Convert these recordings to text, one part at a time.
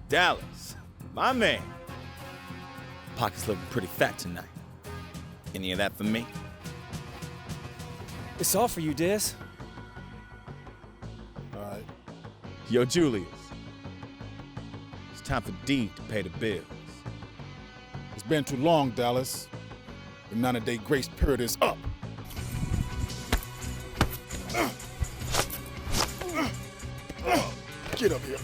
Dallas, my man. Pocket's looking pretty fat tonight. Any of that for me? It's all for you, Des. All right. Yo, Julius. It's time for D to pay the bills. It's been too long, Dallas. The 90-day grace period is up. Get up here.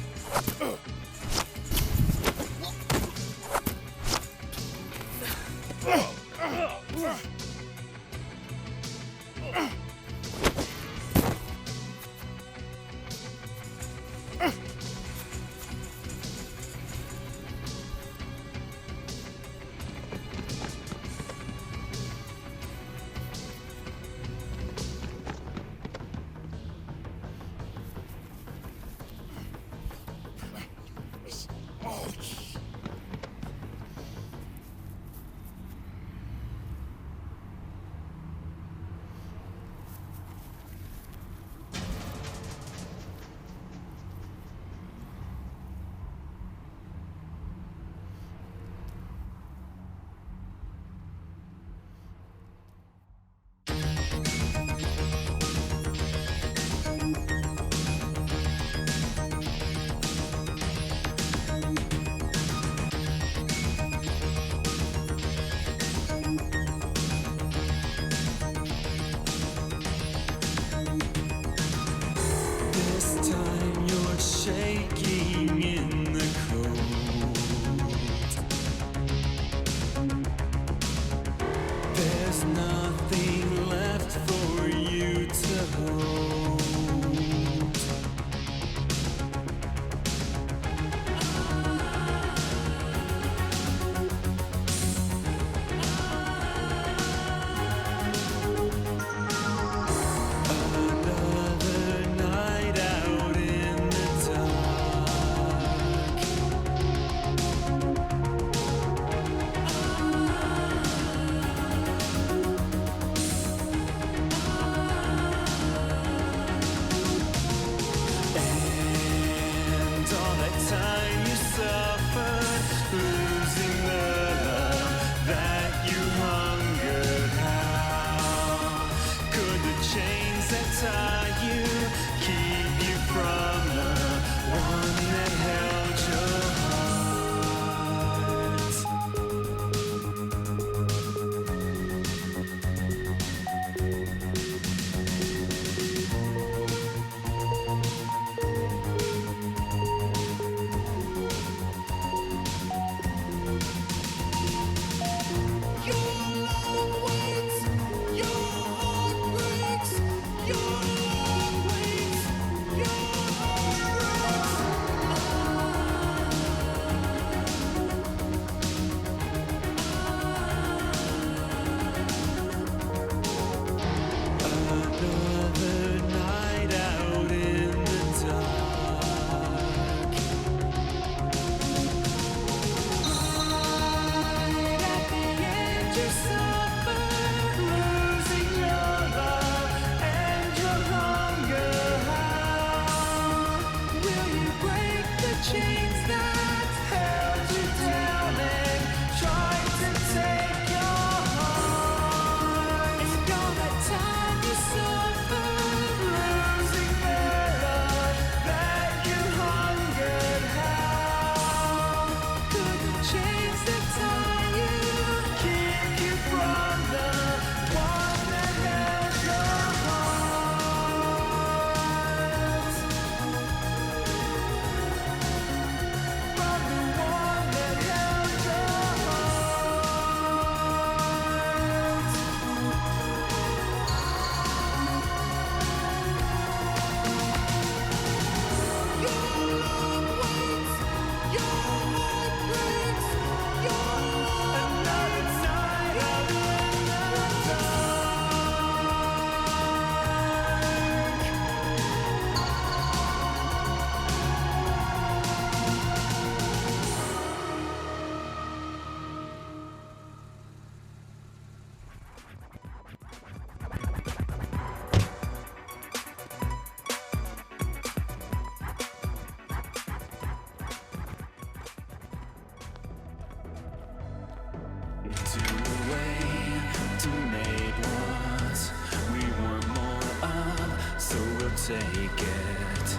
take it.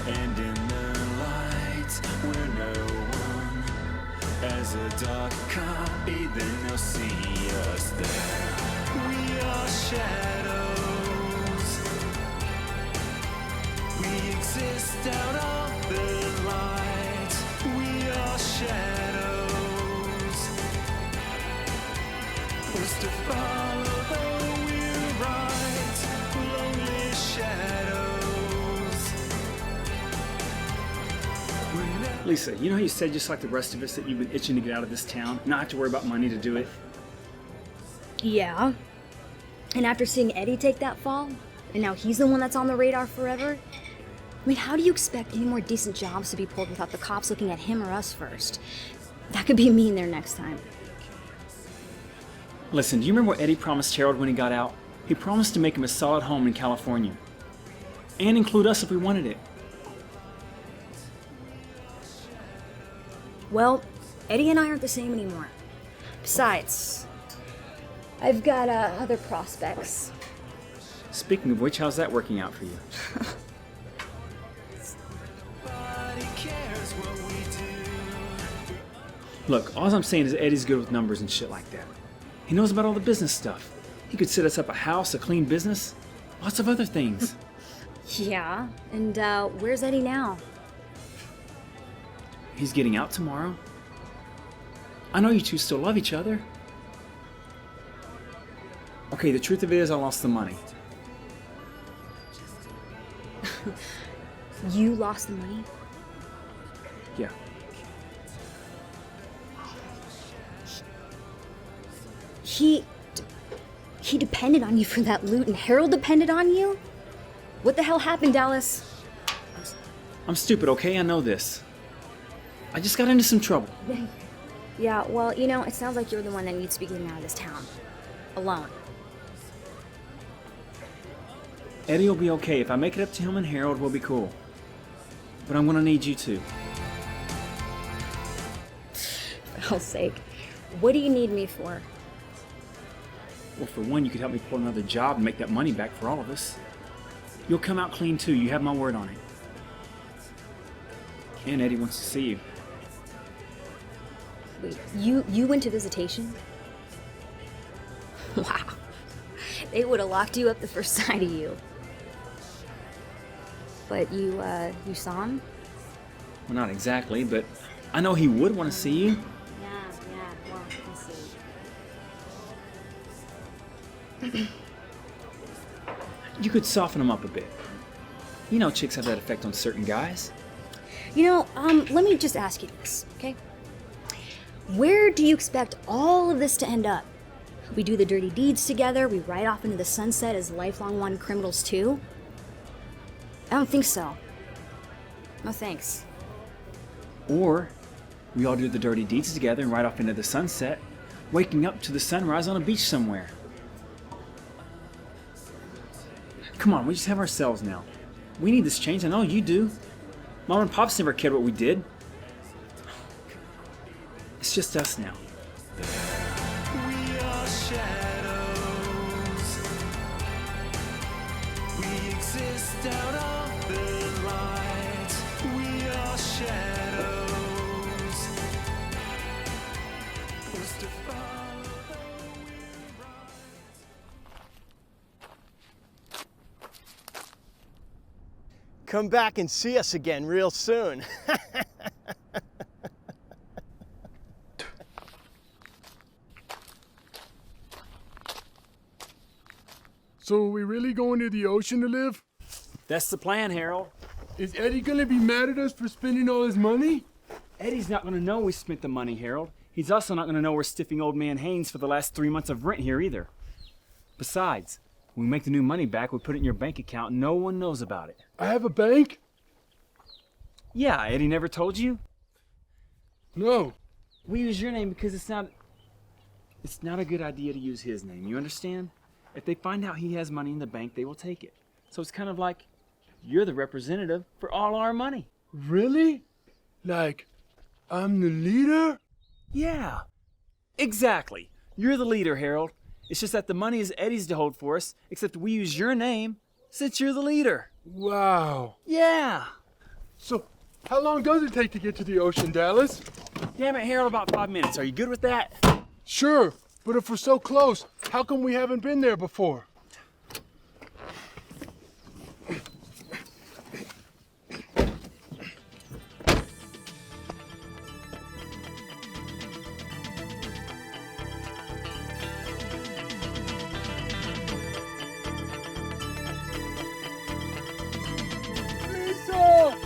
And in the light where no one has a dark copy, then they'll see us there. We are shadows. We exist out of the light. We are shadows. Forced to follow though we're right. Lonely shadows. Lisa, you know how you said just like the rest of us that you've been itching to get out of this town, not have to worry about money to do it? Yeah. And after seeing Eddie take that fall, and now he's the one that's on the radar forever, I mean, how do you expect any more decent jobs to be pulled without the cops looking at him or us first? That could be me in there next time. Listen, do you remember what Eddie promised Harold when he got out? He promised to make him a solid home in California. And include us if we wanted it. Well, Eddie and I aren't the same anymore. Besides, I've got other prospects. Speaking of which, how's that working out for you? Look, all I'm saying is Eddie's good with numbers and shit like that. He knows about all the business stuff. He could set us up a house, a clean business, lots of other things. Yeah, and where's Eddie now? He's getting out tomorrow. I know you two still love each other. Okay, the truth of it is I lost the money. You lost the money? Yeah. He depended on you for that loot, and Harold depended on you? What the hell happened, Dallas? I'm stupid, okay? I know this. I just got into some trouble. Yeah, well, you know, it sounds like you're the one that needs to be getting out of this town. Alone. Eddie will be okay. If I make it up to him and Harold, we'll be cool. But I'm gonna need you too. For hell's sake. What do you need me for? Well, for one, you could help me pull another job and make that money back for all of us. You'll come out clean too. You have my word on it. And Eddie wants to see you. Wait, you went to visitation? Wow. They would have locked you up the first sight of you. But you saw him? Well, not exactly, but I know he would want to see you. Yeah, well, I see. You could soften him up a bit. You know chicks have that effect on certain guys. You know, let me just ask you this, okay? Where do you expect all of this to end up? We do the dirty deeds together, we ride off into the sunset as lifelong wanted criminals too? I don't think so. No thanks. Or we all do the dirty deeds together and ride off into the sunset, waking up to the sunrise on a beach somewhere. Come on, we just have ourselves now. We need this change, I know you do. Mom and Pops never cared what we did. It's just us now. We are shadows. We exist out of the light. We are shadows. Forced to follow though we're right. Come back and see us again real soon. So are we really going to the ocean to live? That's the plan, Harold. Is Eddie gonna be mad at us for spending all his money? Eddie's not gonna know we spent the money, Harold. He's also not gonna know we're stiffing old man Haynes for the last 3 months of rent here either. Besides, when we make the new money back, we put it in your bank account and no one knows about it. I have a bank? Yeah, Eddie never told you? No. We use your name because it's not a good idea to use his name, you understand? If they find out he has money in the bank, they will take it. So it's kind of like you're the representative for all our money. Really? Like, I'm the leader? Yeah, exactly. You're the leader, Harold. It's just that the money is Eddie's to hold for us, except we use your name since you're the leader. Wow. Yeah. So, how long does it take to get to the ocean, Dallas? Damn it, Harold, about 5 minutes. Are you good with that? Sure, but if we're so close, how come we haven't been there before? Lisa!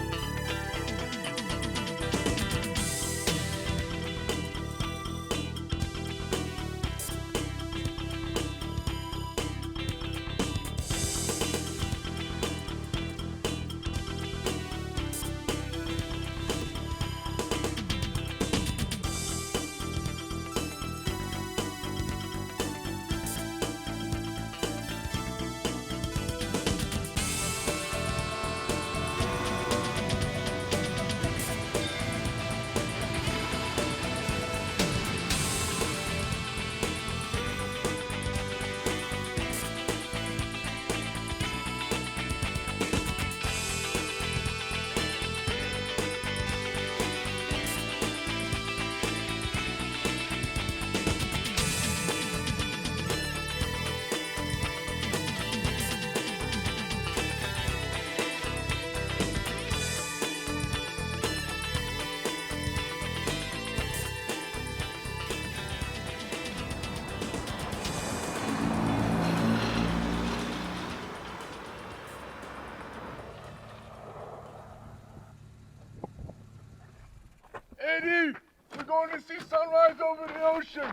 Eddie, we're going to see sunrise over the ocean.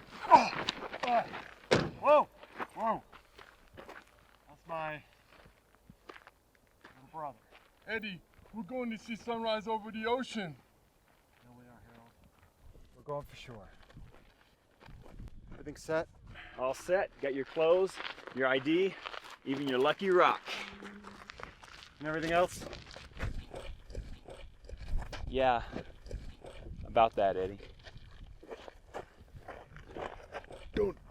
Whoa! That's my little brother. Eddie, we're going to see sunrise over the ocean. Here we are, Harold. We're going for sure. Everything set? All set. Got your clothes, your ID, even your lucky rock. And everything else? Yeah. About that, Eddie.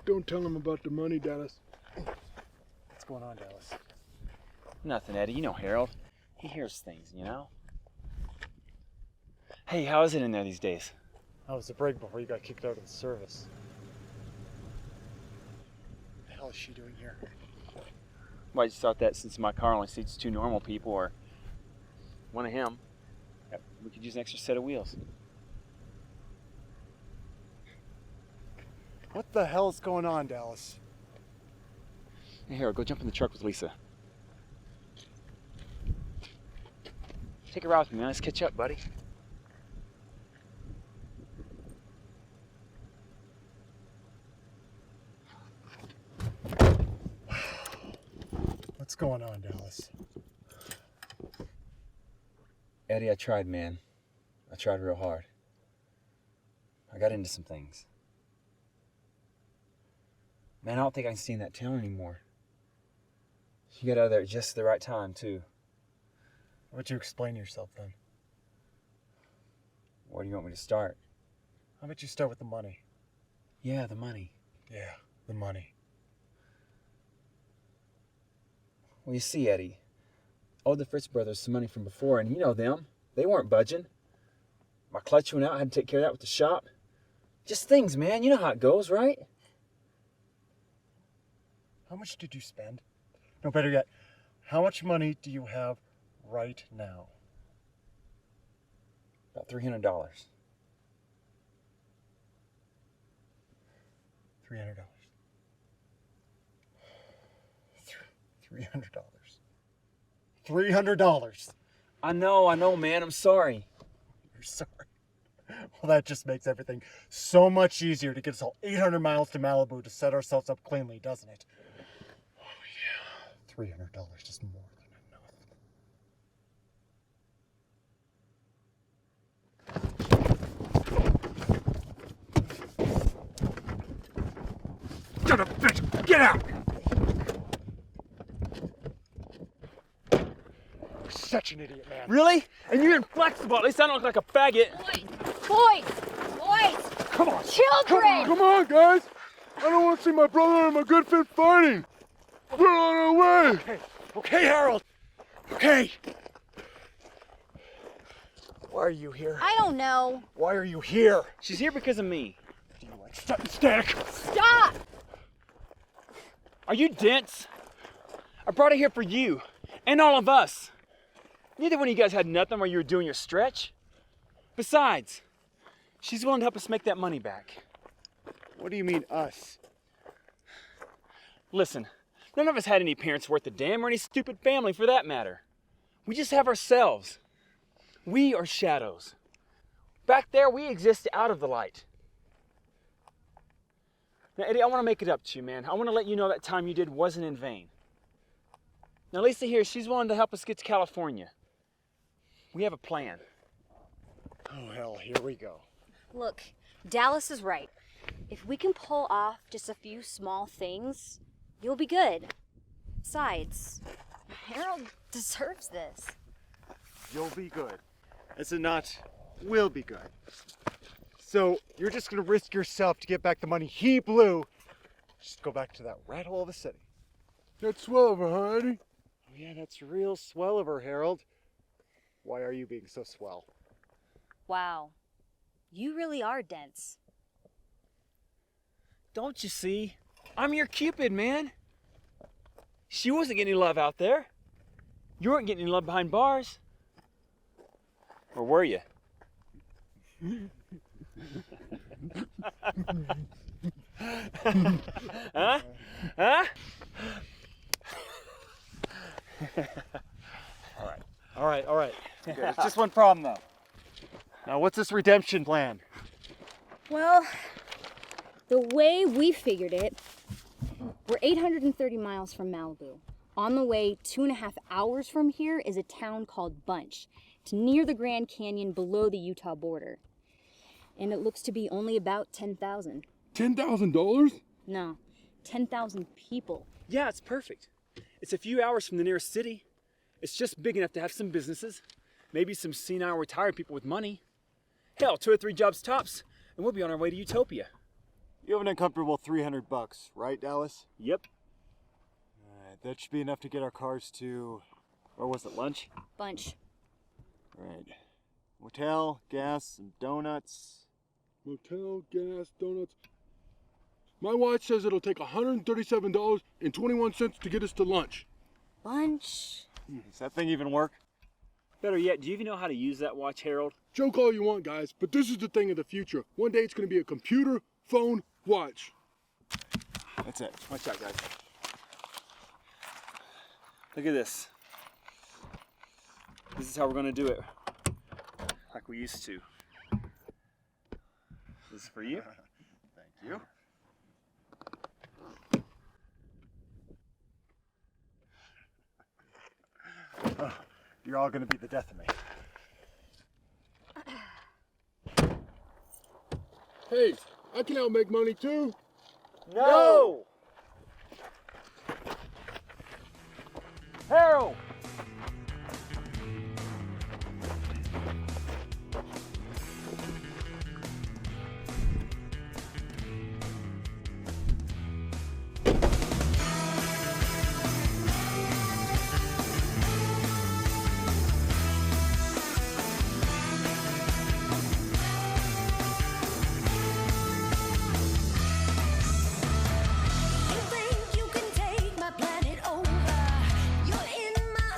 Don't tell him about the money, Dallas. What's going on, Dallas? Nothing, Eddie. You know Harold. He hears things, you know? Hey, how is it in there these days? How was the break before you got kicked out of the service? What the hell is she doing here? Well, I just thought that since my car only seats 2 normal people or one of him, we could use an extra set of wheels. What the hell is going on, Dallas? Hey, Harold, go jump in the truck with Lisa. Take a ride with me, man. Let's catch up, buddy. What's going on, Dallas? Eddie, I tried, man. I tried real hard. I got into some things. Man, I don't think I can stay in that town anymore. You got out of there at just the right time, too. Why don't you explain yourself then? Where do you want me to start? How about you start with the money? Yeah, the money. Yeah, the money. Well, you see, Eddie, I owed the Fritz brothers some money from before, and you know them. They weren't budging. My clutch went out. I had to take care of that with the shop. Just things, man. You know how it goes, right? How much did you spend? No, better yet, how much money do you have right now? About $300. $300. $300. I know, man. I'm sorry. You're sorry. Well, that just makes everything so much easier to get us all 800 miles to Malibu to set ourselves up cleanly, doesn't it? Oh, yeah. $300 is more than enough. Get up, bitch! Get out! You're such an idiot, man. Really? And you're inflexible. At least I don't look like a faggot. Boys! Come on. Children! Come on, guys! I don't want to see my brother and my good friend fighting! We're on our way! Hey, Okay, Harold. Okay. Why are you here? I don't know. Why are you here? She's here because of me. Do you like stuff and static? Stop! Are you dense? I brought her here for you and all of us. Neither one of you guys had nothing while you were doing your stretch. Besides, she's willing to help us make that money back. What do you mean, us? Listen, none of us had any parents worth a damn or any stupid family for that matter. We just have ourselves. We are shadows. Back there, we exist out of the light. Now, Eddie, I want to make it up to you, man. I want to let you know that time you did wasn't in vain. Now, Lisa here, she's willing to help us get to California. We have a plan. Oh, hell, here we go. Look, Dallas is right. If we can pull off just a few small things, you'll be good. Besides, Harold deserves this. You'll be good. Is it not? Will be good. So you're just gonna risk yourself to get back the money he blew. Just go back to that rat hole of a city. That's swell of her, huh, Eddie? Oh yeah, that's real swell of her, Harold. Why are you being so swell? Wow. You really are dense. Don't you see? I'm your Cupid, man. She wasn't getting any love out there. You weren't getting any love behind bars. Or were you? Huh? Huh? All right. Good. It's just one problem though. Now what's this redemption plan? Well, the way we figured it, we're 830 miles from Malibu. On the way 2.5 hours from here is a town called Bunch. It's near the Grand Canyon below the Utah border. And it looks to be only about 10,000. $10,000? No, 10,000 people. Yeah, it's perfect. It's a few hours from the nearest city. It's just big enough to have some businesses, maybe some senile retired people with money. Hell, 2 or 3 jobs tops, and we'll be on our way to Utopia. You have an uncomfortable $300, right, Dallas? Yep. Alright, that should be enough to get our cars to, or was it lunch? Bunch. Right. Motel, gas, some donuts. Motel, gas, donuts. My watch says it'll take $137.21 to get us to lunch. Bunch. Does that thing even work? Better yet, do you even know how to use that watch, Harold? Joke all you want, guys, but this is the thing of the future. One day it's going to be a computer, phone, watch. That's it. Watch out, guys. Look at this. This is how we're gonna do it. Like we used to. This is for you. Thank you. Oh, you're all gonna be the death of me. Hey, I can out make money too. No! Harold! You think you can take my planet over? You're in my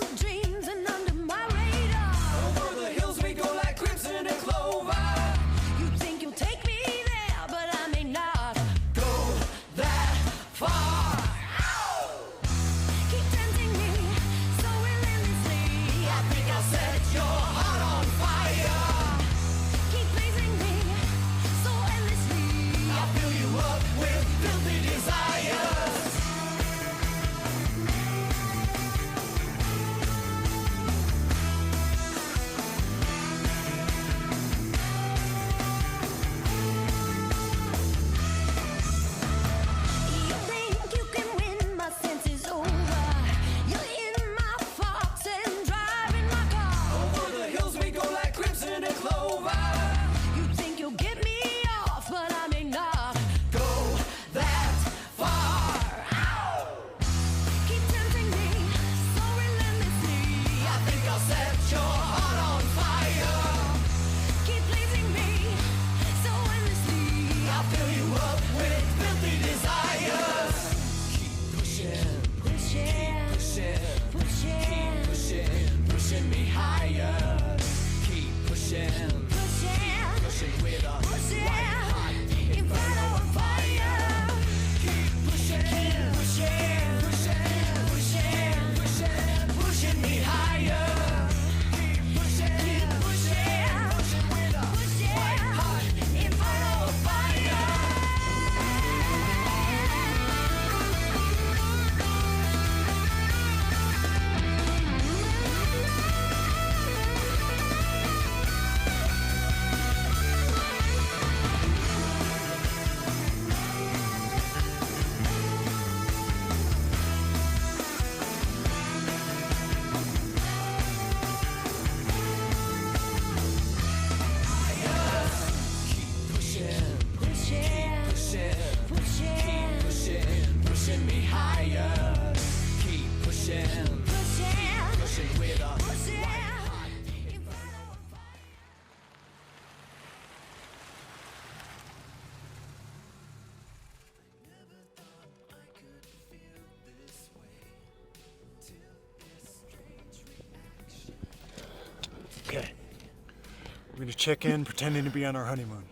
We're gonna check in, pretending to be on our honeymoon.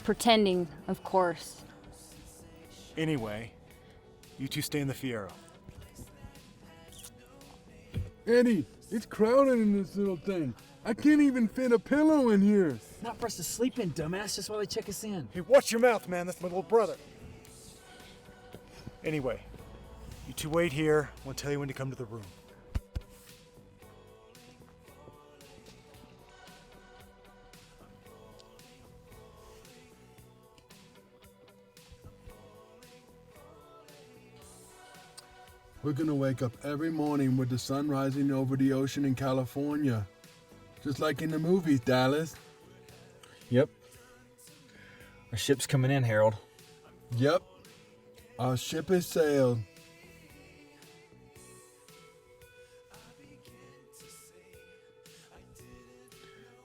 Pretending, of course. Anyway, you two stay in the Fiero. Eddie, it's crowded in this little thing. I can't even fit a pillow in here. Not for us to sleep in, dumbass. Just while they check us in. Hey, watch your mouth, man. That's my little brother. Anyway, you two wait here. We'll tell you when to come to the room. We're gonna wake up every morning with the sun rising over the ocean in California. Just like in the movies, Dallas. Yep. Our ship's coming in, Harold. Yep. Our ship has sailed.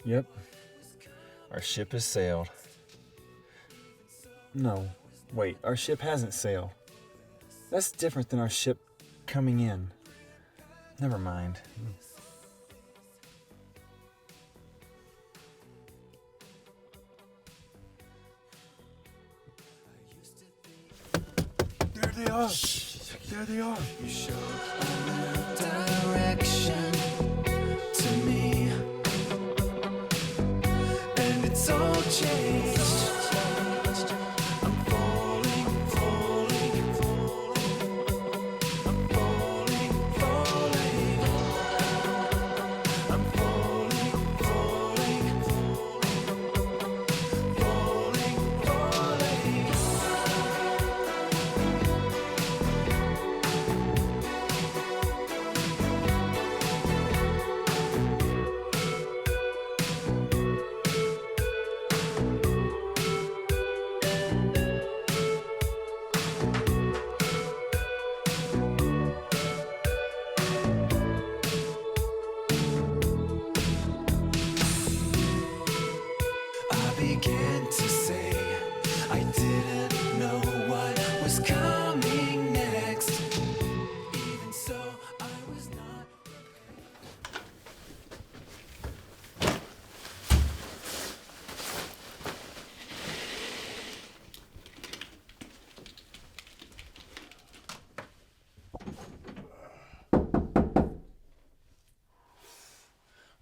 Yep. Our ship has sailed. No, wait, our ship hasn't sailed. That's different than our ship coming in. Never mind. There they are. There they are. You show direction to me, and it's all changed. I'm falling, falling, I'm falling, falling. I'm falling, falling, falling, falling. I began to say I didn't know what was coming next. Even so, I was not.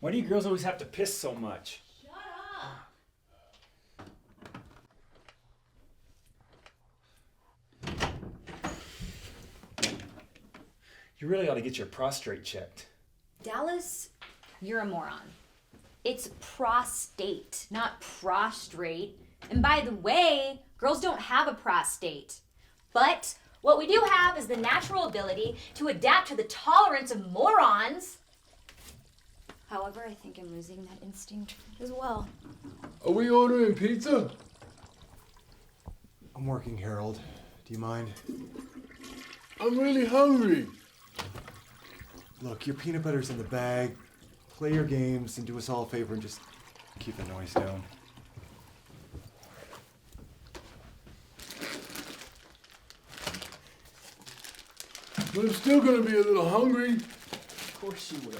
Why do you girls always have to piss so much? You really ought to get your prostate checked. Dallas, you're a moron. It's prostate, not prostrate. And by the way, girls don't have a prostate. But what we do have is the natural ability to adapt to the tolerance of morons. However, I think I'm losing that instinct as well. Are we ordering pizza? I'm working, Harold. Do you mind? I'm really hungry. Look, your peanut butter's in the bag. Play your games and do us all a favor and just keep the noise down. But I'm still gonna be a little hungry. Of course you will.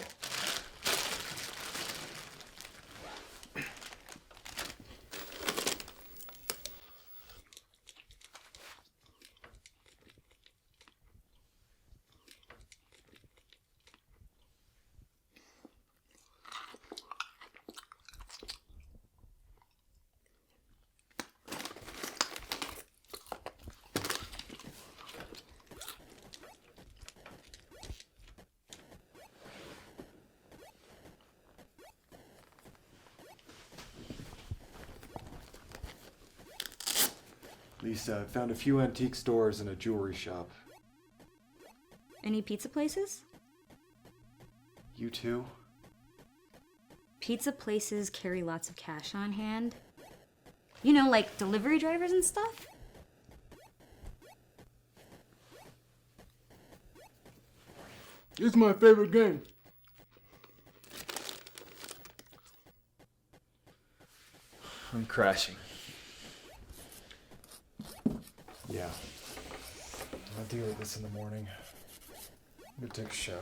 Lisa, I found a few antique stores and a jewelry shop. Any pizza places? You too? Pizza places carry lots of cash on hand. You know, like delivery drivers and stuff? It's my favorite game. I'm crashing. Yeah. I'll deal with this in the morning. I'm gonna take a shower.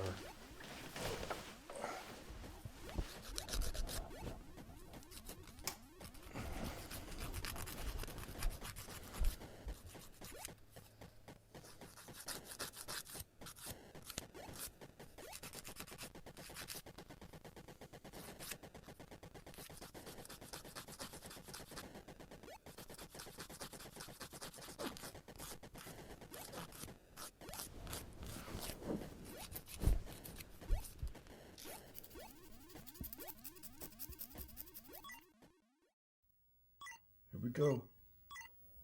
we go.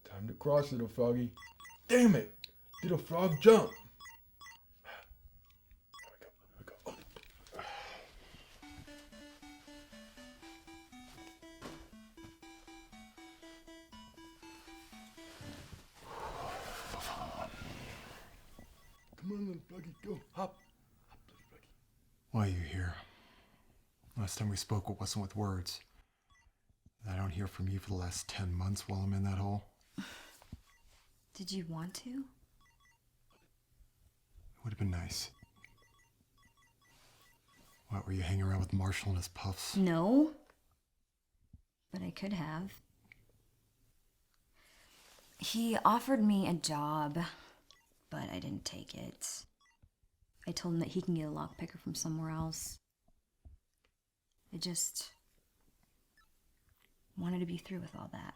Time to cross, little froggy. Damn it! Did a frog jump? Here we go. Oh. Come on, little froggy, go. Hop. Hop, little froggy. Why are you here? Last time we spoke, it wasn't with words. I don't hear from you for the last 10 months while I'm in that hole. Did you want to? It would have been nice. What, were you hanging around with Marshall and his puffs? No. But I could have. He offered me a job, but I didn't take it. I told him that he can get a lockpicker from somewhere else. I just wanted to be through with all that.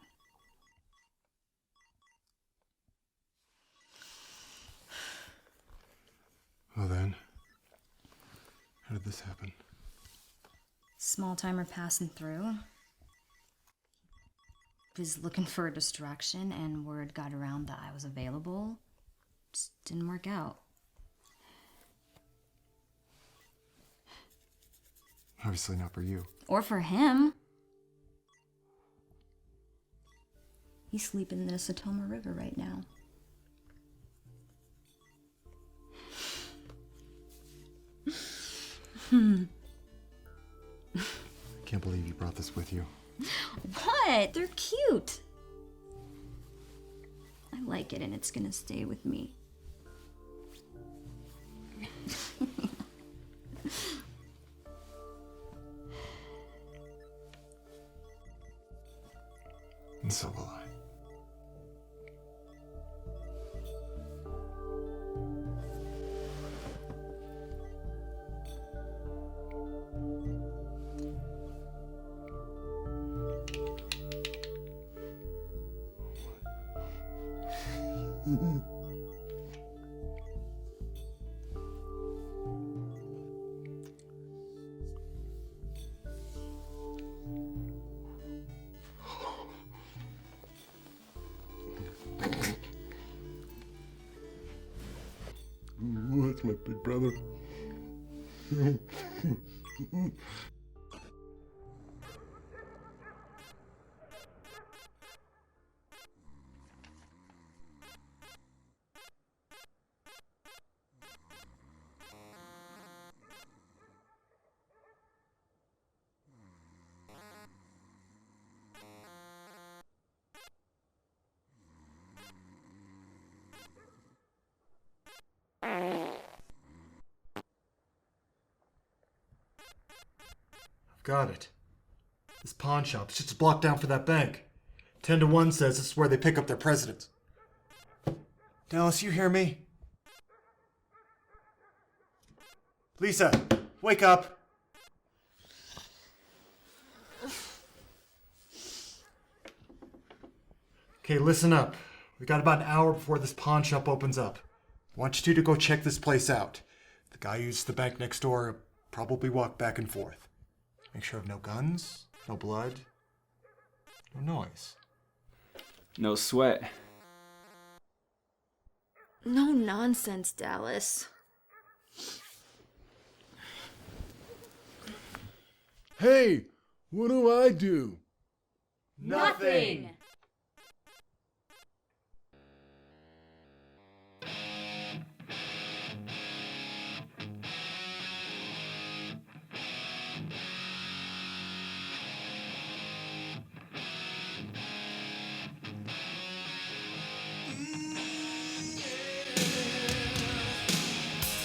Well then, how did this happen? Small timer passing through. Was looking for a distraction, and word got around that I was available. Just didn't work out. Obviously not for you. Or for him. He's sleeping in the Satoma River right now. I can't believe you brought this with you. What? They're cute. I like it, and it's gonna stay with me. And so will I. Ooh, that's my big brother. Got it. This pawn shop is just a block down from that bank. 10 to 1 says this is where they pick up their presidents. Dallas, you hear me? Lisa, wake up! Okay, listen up. We got about an hour before this pawn shop opens up. I want you two to go check this place out. The guy who uses the bank next door will probably walk back and forth. Make sure of no guns, no blood, no noise. No sweat. No nonsense, Dallas. Hey, what do I do? Nothing!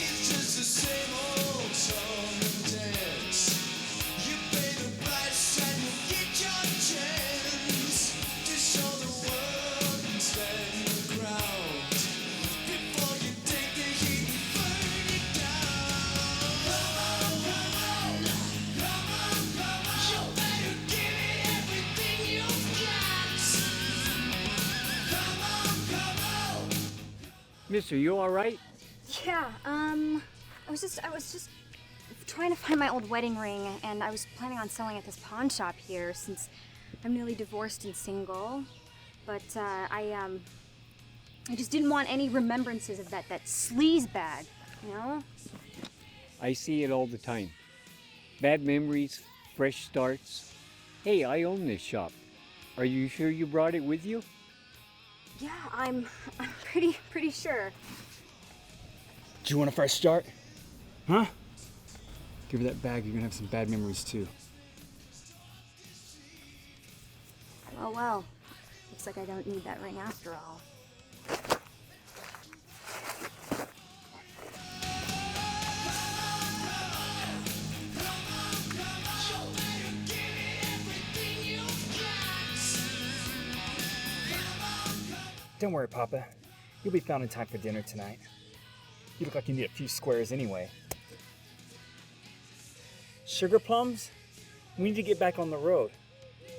It's just the same old song and dance. You pay the price and you get your chance to show the world and stand the ground before you take the heat and burn it down. Come on, come on, come on, come on. You better give it everything you've got. Come on, come on. Mister, you all right? Yeah, I was just trying to find my old wedding ring, and I was planning on selling at this pawn shop here since I'm newly divorced and single, but I just didn't want any remembrances of that sleaze bag, you know? I see it all the time. Bad memories, fresh starts. Hey, I own this shop. Are you sure you brought it with you? Yeah, I'm pretty sure. Do you want a fresh start? Huh? Give her that bag, you're gonna have some bad memories too. Oh well, looks like I don't need that ring after all. Don't worry, Papa. You'll be found in time for dinner tonight. You look like you need a few squares anyway. Sugar plums? We need to get back on the road.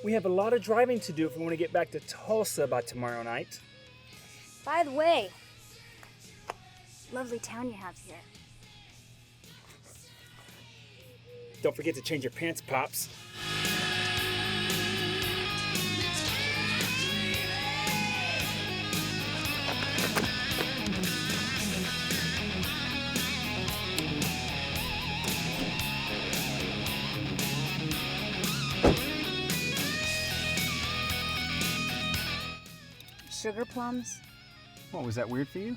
We have a lot of driving to do if we want to get back to Tulsa by tomorrow night. By the way, lovely town you have here. Don't forget to change your pants, Pops. Sugar plums? What, was that weird for you?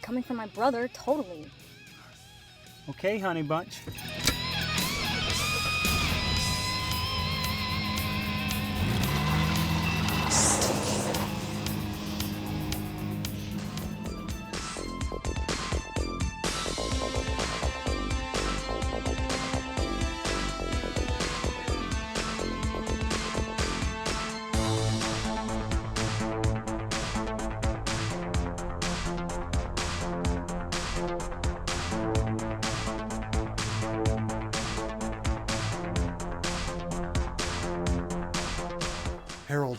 Coming from my brother, totally. Okay, honey bunch. Harold,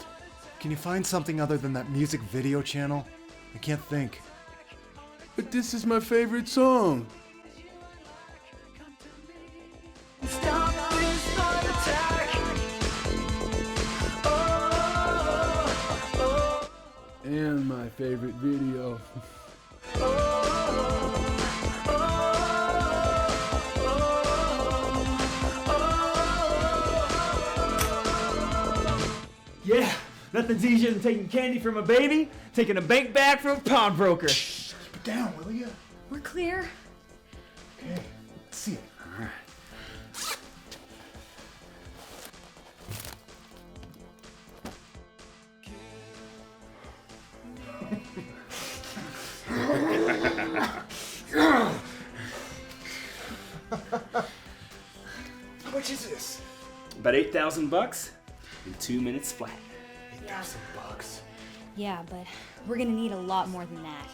can you find something other than that music video channel? I can't think. But this is my favorite song. Stop this heart attack. And my favorite video. Yeah, nothing's easier than taking candy from a baby, taking a bank bag from a pawnbroker. Keep it down, will you? We're clear. Okay, let's see it. How much is this? About $8,000 in 2 minutes flat. $8,000. Yeah, but we're gonna need a lot more than that.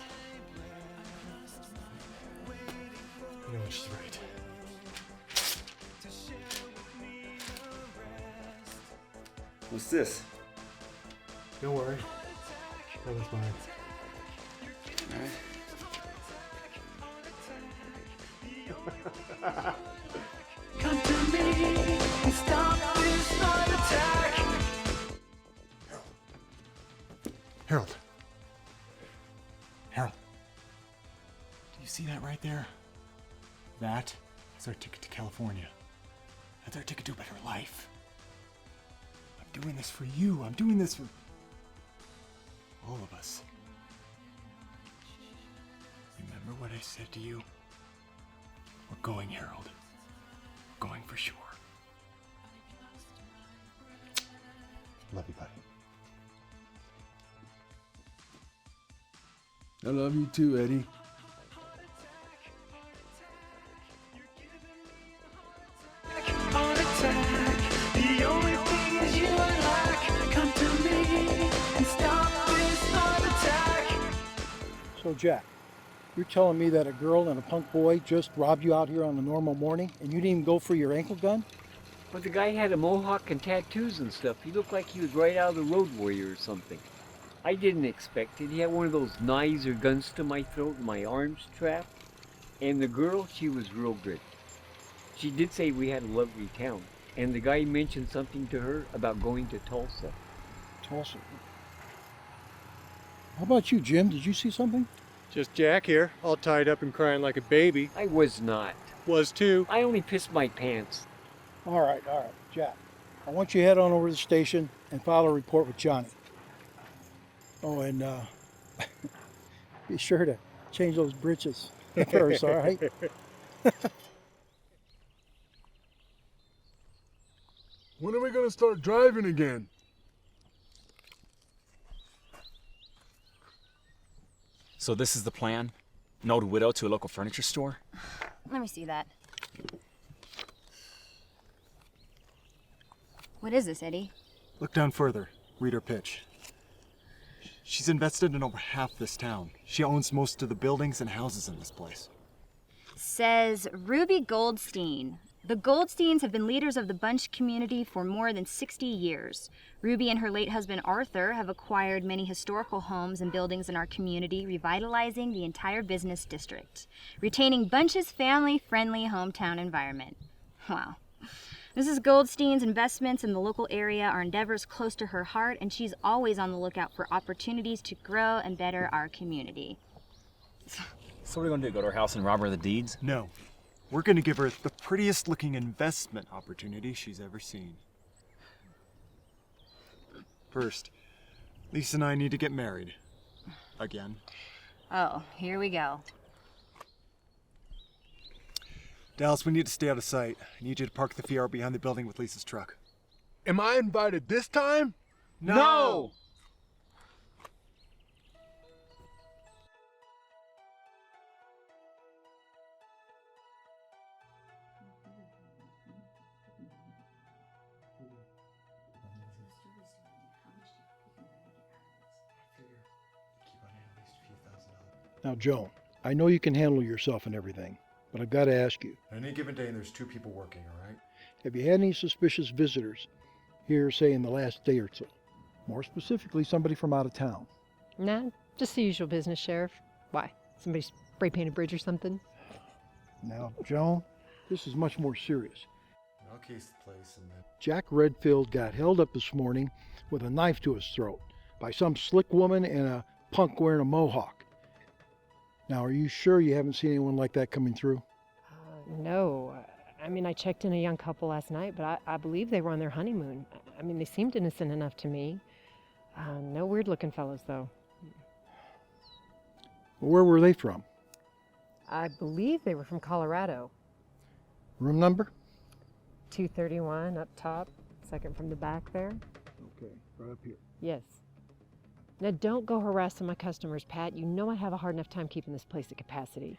You know what, she's right. What's this? Don't worry. That was mine. Come to me and stop this heart attack. Harold. Harold. Do you see that right there? That is our ticket to California. That's our ticket to a better life. I'm doing this for you. I'm doing this for all of us. Remember what I said to you? We're going, Harold. We're going for sure. Love you, buddy. I love you too, Eddie. Heart attack. The only thing is you and lack. Come to me and stop this heart attack. So, Jack, you're telling me that a girl and a punk boy just robbed you out here on a normal morning and you didn't even go for your ankle gun? But the guy had a mohawk and tattoos and stuff. He looked like he was right out of the Road Warrior or something. I didn't expect it. He had one of those knives or guns to my throat and my arms trapped. And the girl, she was real good. She did say we had a lovely town. And the guy mentioned something to her about going to Tulsa. Tulsa. How about you, Jim? Did you see something? Just Jack here, all tied up and crying like a baby. I was not. Was too. I only pissed my pants. All right, Jack. I want you to head on over to the station and file a report with Johnny. Oh, and be sure to change those britches first, all right? When are we gonna start driving again? So this is the plan? An old widow to a local furniture store? Let me see that. What is this, Eddie? Look down further. Read her pitch. She's invested in over half this town. She owns most of the buildings and houses in this place. Says Ruby Goldstein. The Goldsteins have been leaders of the Bunch community for more than 60 years. Ruby and her late husband Arthur have acquired many historical homes and buildings in our community, revitalizing the entire business district, retaining Bunch's family-friendly hometown environment. Wow. Mrs. Goldstein's investments in the local area are endeavors close to her heart, and she's always on the lookout for opportunities to grow and better our community. So what are we gonna do, go to her house and rob her of the deeds? No. We're gonna give her the prettiest looking investment opportunity she's ever seen. First, Lisa and I need to get married. Again. Oh, here we go. Dallas, we need to stay out of sight. I need you to park the Fiat behind the building with Lisa's truck. Am I invited this time? No! Now, Joan, I know you can handle yourself and everything, but I've got to ask you. On any given day, there's 2 people working, all right? Have you had any suspicious visitors here, say, in the last day or so? More specifically, somebody from out of town. Nah, just the usual business, Sheriff. Why? Somebody spray paint a bridge or something? Now, Joan, this is much more serious. I'll case the place and then... Jack Redfield got held up this morning with a knife to his throat by some slick woman and a punk wearing a mohawk. Now, are you sure you haven't seen anyone like that coming through? No. I mean, I checked in a young couple last night, but I believe they were on their honeymoon. I mean, they seemed innocent enough to me. No weird-looking fellows, though. Where were they from? I believe they were from Colorado. Room number? 231 up top, second from the back there. Okay, right up here. Yes. Now, don't go harassing my customers, Pat. You know I have a hard enough time keeping this place at capacity.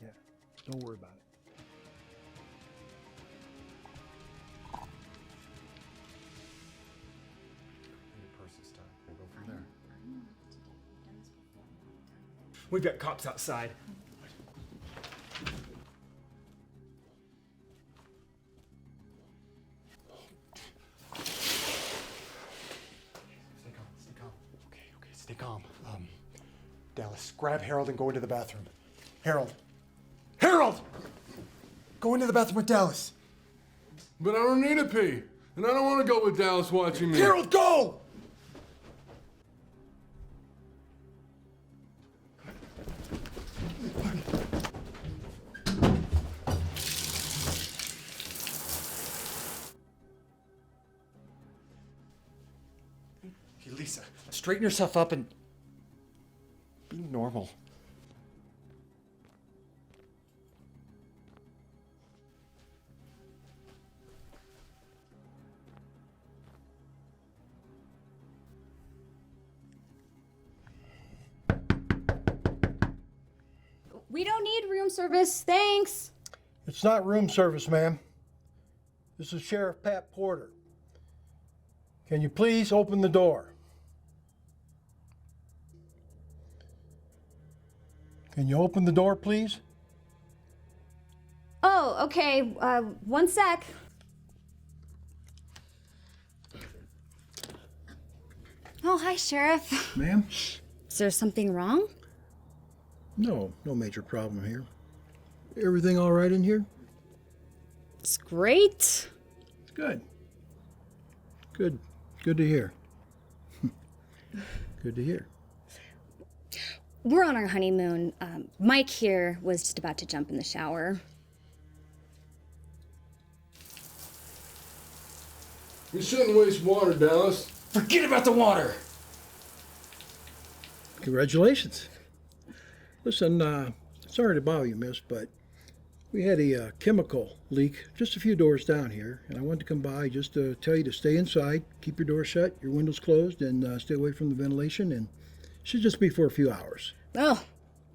Yeah, don't worry about it. Your purse this time. We'll go from there. We've got cops outside. Stay calm. Dallas, grab Harold and go into the bathroom. Harold! Harold! Go into the bathroom with Dallas. But I don't need to pee. And I don't want to go with Dallas watching me. Harold, go! Hey, Lisa, straighten yourself up and be normal. We don't need room service, thanks. It's not room service, ma'am. This is Sheriff Pat Porter. Can you please open the door? Can you open the door, please? Oh, okay, one sec. Oh, hi, Sheriff. Ma'am? Is there something wrong? No major problem here. Everything all right in here? It's great. Good. Good. Good to hear. Good to hear. We're on our honeymoon. Mike here was just about to jump in the shower. You shouldn't waste water, Dallas. Forget about the water! Congratulations. Listen, sorry to bother you, miss, but we had a chemical leak just a few doors down here, and I wanted to come by just to tell you to stay inside, keep your door shut, your windows closed, and stay away from the ventilation, and it should just be for a few hours. Oh,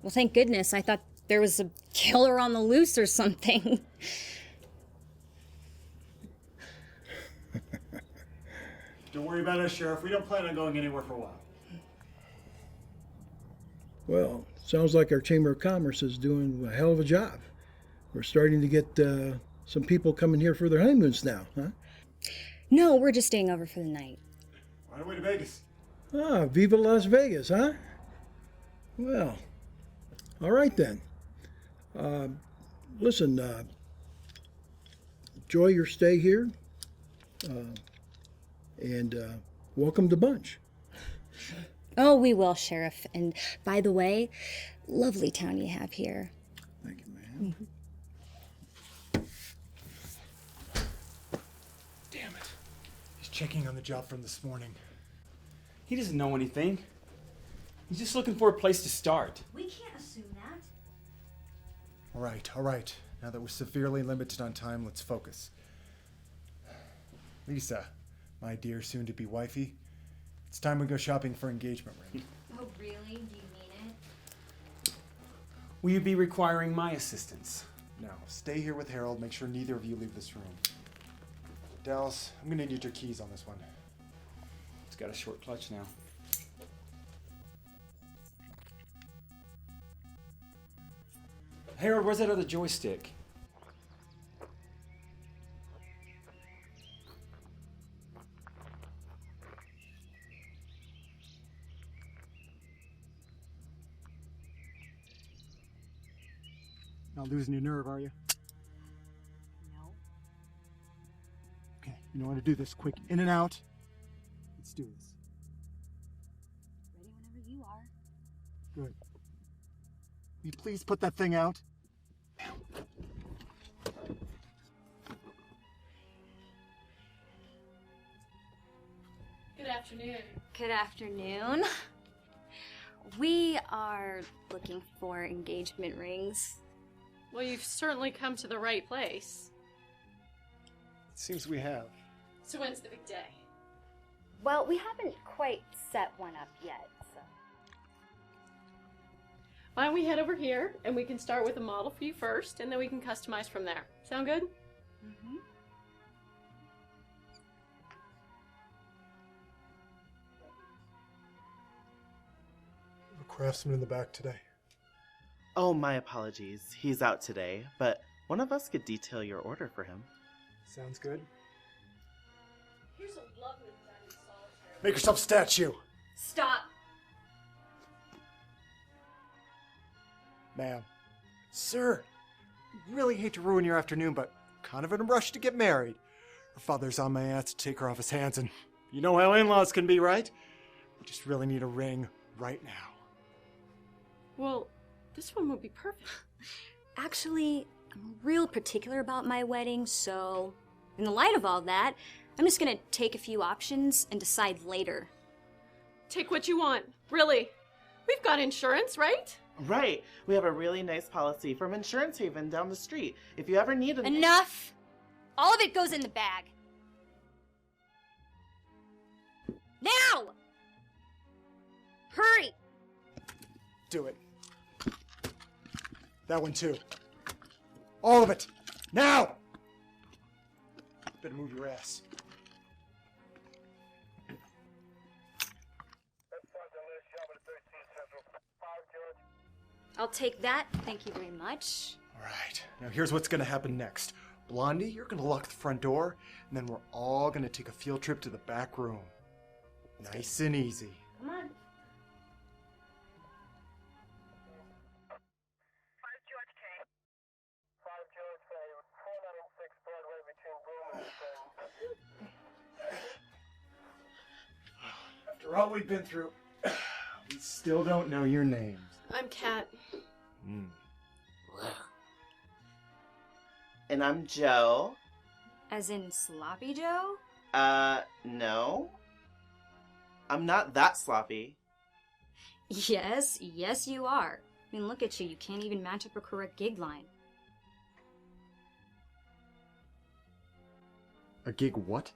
well, thank goodness. I thought there was a killer on the loose or something. Don't worry about us, Sheriff. We don't plan on going anywhere for a while. Well, sounds like our Chamber of Commerce is doing a hell of a job. We're starting to get some people coming here for their honeymoons now, huh? No, we're just staying over for the night. Right away to Vegas. Ah, Viva Las Vegas, huh? Well, all right then. Listen, enjoy your stay here, and welcome to Bunch. Oh, we will, Sheriff. And by the way, lovely town you have here. Thank you, ma'am. Damn it. He's checking on the job from this morning. He doesn't know anything. He's just looking for a place to start. We can't assume that. All right. Now that we're severely limited on time, let's focus. Lisa, my dear soon-to-be wifey, it's time we go shopping for engagement ring. Oh, really? Do you mean it? Will you be requiring my assistance? No, stay here with Harold. Make sure neither of you leave this room. Dallas, I'm gonna need your keys on this one. It's got a short clutch now. Harold, where's that other joystick? Not losing your nerve, are you? No. Okay, you know how to do this. Quick, in and out. Let's do this. Ready whenever you are. Good. Will you please put that thing out? Good afternoon. Good afternoon. We are looking for engagement rings. Well, you've certainly come to the right place. It seems we have. So when's the big day? Well, we haven't quite set one up yet, so. Why don't we head over here and we can start with a model for you first, and then we can customize from there. Sound good? Mm-hmm. A craftsman in the back today. Oh, my apologies. He's out today, but one of us could detail your order for him. Sounds good. Here's a lovely design in solitaire. Make yourself a statue! Stop. Ma'am. Sir, really hate to ruin your afternoon, but kind of in a rush to get married. Her father's on my ass to take her off his hands, and you know how in-laws can be, right? We just really need a ring right now. Well, this one would be perfect. Actually, I'm real particular about my wedding, so in the light of all that, I'm just gonna take a few options and decide later. Take what you want, really. We've got insurance, right? Right. We have a really nice policy from Insurance Haven down the street. If you ever need an... Enough! All of it goes in the bag. Now! Hurry! Do it. That one too. All of it. Now! Better move your ass. I'll take that. Thank you very much. All right. Now here's what's gonna happen next. Blondie, you're gonna lock the front door, and then we're all gonna take a field trip to the back room. Nice and easy. Come on. For all we've been through, we still don't know your names. I'm Kat. And I'm Joe. As in Sloppy Joe? No. I'm not that sloppy. Yes, you are. I mean, look at you. You can't even match up a correct gig line. A gig what?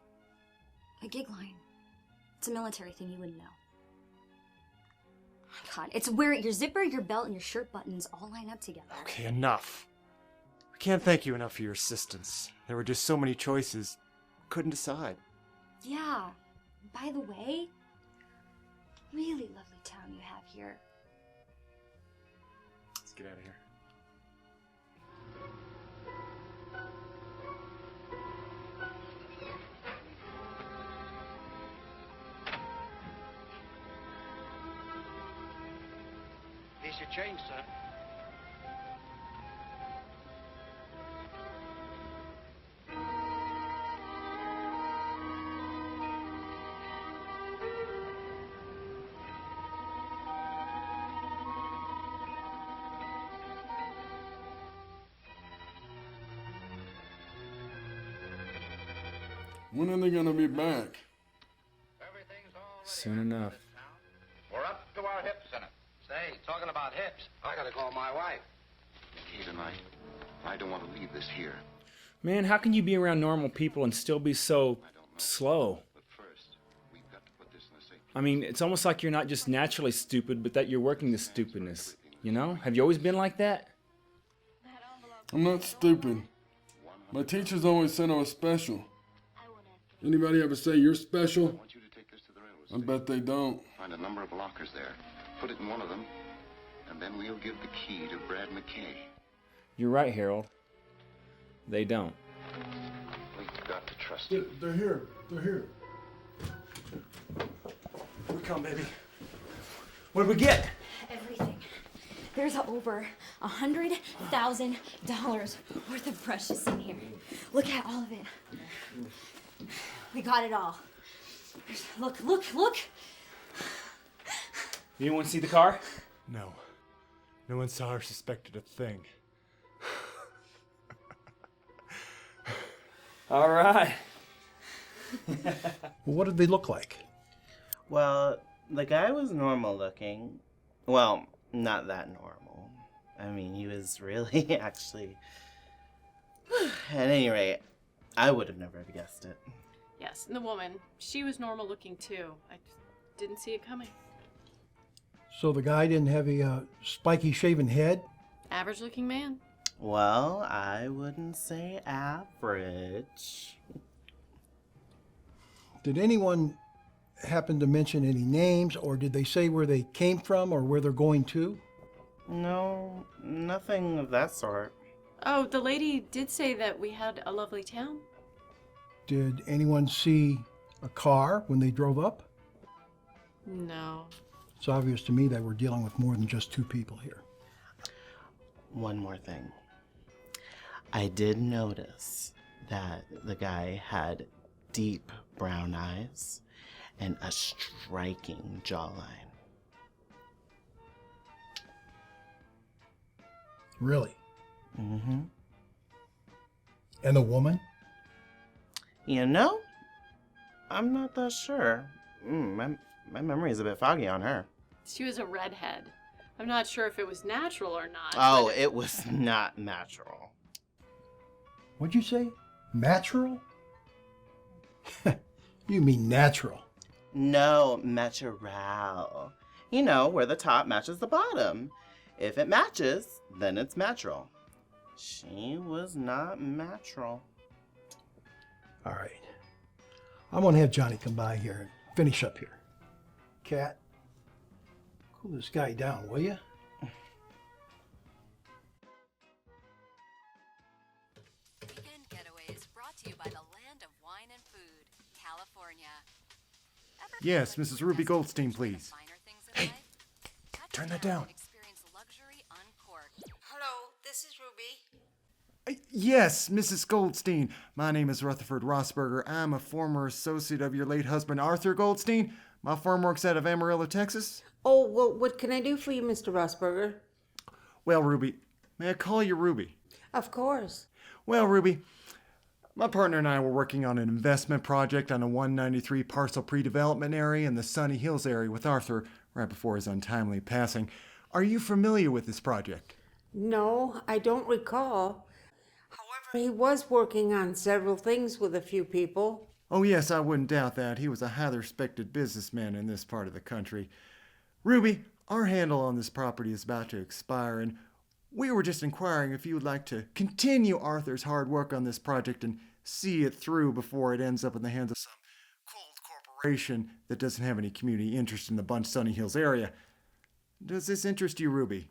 A gig line. It's a military thing you wouldn't know. Oh, God, it's where your zipper, your belt, and your shirt buttons all line up together. Okay, enough. I can't thank you enough for your assistance. There were just so many choices. Couldn't decide. Yeah. By the way, really lovely town you have here. Let's get out of here. Here's your change, sir. When are they gonna be back? Soon enough. We're up to our hips in it. Say, talking about hips, I gotta call my wife. Kate and I don't want to leave this here. Man, how can you be around normal people and still be so slow? But first, we've got to put this in a safe. I mean, it's almost like you're not just naturally stupid, but that you're working the stupidness. You know? Have you always been like that? I'm not stupid. My teachers always said I was special. Anybody ever say you're special? I want you to take this to the railroad I station. bet they don't. Find a number of lockers there. Put it in one of them, and then we'll give the key to Brad McKay. You're right, Harold. They don't. We've got to trust you. They're here. They're here. Here we come, baby. What did we get? Everything. There's over $100,000 worth of brushes in here. Look at all of it. We got it all. Look. You want to see the car? No. No one saw or suspected a thing. All right. Well, what did they look like? Well, the guy was normal looking. Well, not that normal. I mean, he was really actually... At any rate, I would have never guessed it. Yes, and the woman, she was normal looking too. I didn't see it coming. So the guy didn't have a spiky shaven head? Average looking man. Well, I wouldn't say average. Did anyone happen to mention any names, or did they say where they came from or where they're going to? No, nothing of that sort. Oh, the lady did say that we had a lovely town. Did anyone see a car when they drove up? No. It's obvious to me that we're dealing with more than just two people here. One more thing. I did notice that the guy had deep brown eyes and a striking jawline. Really? Mm-hmm. And the woman? You know, I'm not that sure. My memory is a bit foggy on her. She was a redhead. I'm not sure if it was natural or not. Oh, it was not natural. What'd you say? Natural? You mean natural. No, natural. You know, where the top matches the bottom. If it matches, then it's natural. She was not natural. All right. I'm going to have Johnny come by here and finish up here. Kat, cool this guy down, will you? Weekend Getaway is brought to you by the land of wine and food, California. Yes, Mrs. Ruby Goldstein, please. Hey, turn that down. Hello, this is Ruby. Yes, Mrs. Goldstein. My name is Rutherford Rossberger. I'm a former associate of your late husband, Arthur Goldstein. My firm works out of Amarillo, Texas. Oh, well, what can I do for you, Mr. Rosberger? Well, Ruby, may I call you Ruby? Of course. Well, Ruby, my partner and I were working on an investment project on a 193 parcel pre-development area in the Sunny Hills area with Arthur right before his untimely passing. Are you familiar with this project? No, I don't recall. However, he was working on several things with a few people. Oh, yes, I wouldn't doubt that. He was a highly respected businessman in this part of the country. Ruby, our handle on this property is about to expire, and we were just inquiring if you would like to continue Arthur's hard work on this project and see it through before it ends up in the hands of some cold corporation that doesn't have any community interest in the Bunch Sunny Hills area. Does this interest you, Ruby?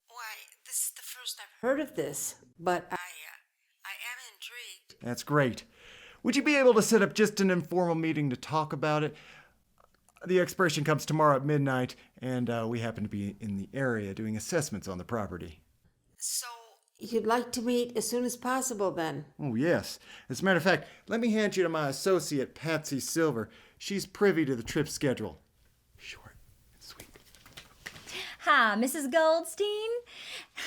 Why, this is the first I've heard of this, but I am intrigued. That's great. Would you be able to set up just an informal meeting to talk about it? The expiration comes tomorrow at midnight, and we happen to be in the area doing assessments on the property. So, you'd like to meet as soon as possible, then? Oh, yes. As a matter of fact, let me hand you to my associate, Patsy Silver. She's privy to the trip schedule. Short and sweet. Hi, Mrs. Goldstein.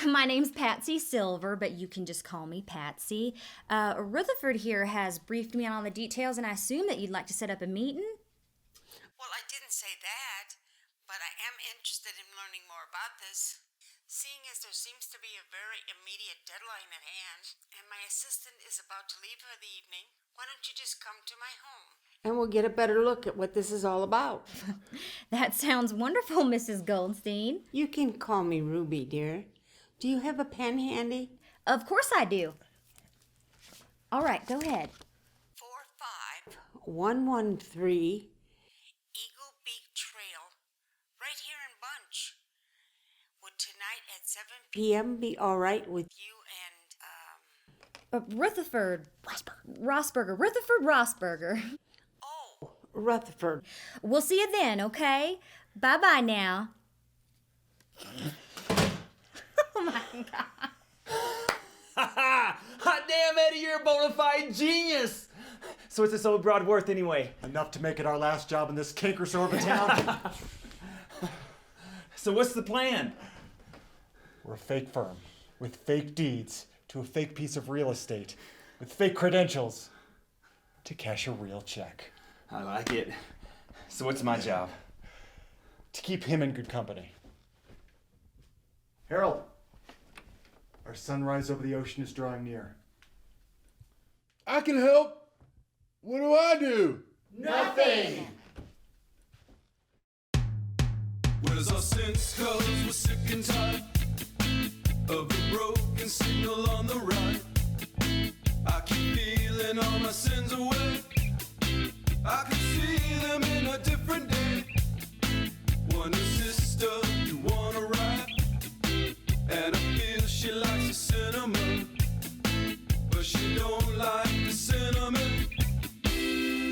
My name's Patsy Silver, but you can just call me Patsy. Rutherford here has briefed me on all the details, and I assume that you'd like to set up a meeting? Well, I didn't say that, but I am interested in learning more about this. Seeing as there seems to be a very immediate deadline at hand, and my assistant is about to leave for the evening, why don't you just come to my home? And we'll get a better look at what this is all about. That sounds wonderful, Mrs. Goldstein. You can call me Ruby, dear. Do you have a pen handy? Of course I do. All right, go ahead. 45113 Eagle Beak Trail, right here in Bunch. Would tonight at 7 p.m. be all right with you and, Rutherford. Rosberger. Rutherford Rosberger. Oh, Rutherford. We'll see you then, okay? Bye-bye now. Oh, my God. Hot damn, Eddie, you're a bona fide genius. So what's this old broad worth anyway? Enough to make it our last job in this cankerous orbit town. So what's the plan? We're a fake firm with fake deeds to a fake piece of real estate with fake credentials to cash a real check. I like it. So what's my job? To keep him in good company. Harold, our sunrise over the ocean is drawing near. I can help. What do I do? Nothing! Where's our sense? 'Cause we're sick and tired of the broken signal on the right. I keep feeling all my sins away. I can see them in a different day. One is sister, you wanna ride, and I feel she likes the cinnamon, but she don't like the cinnamon.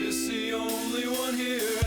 It's the only one here.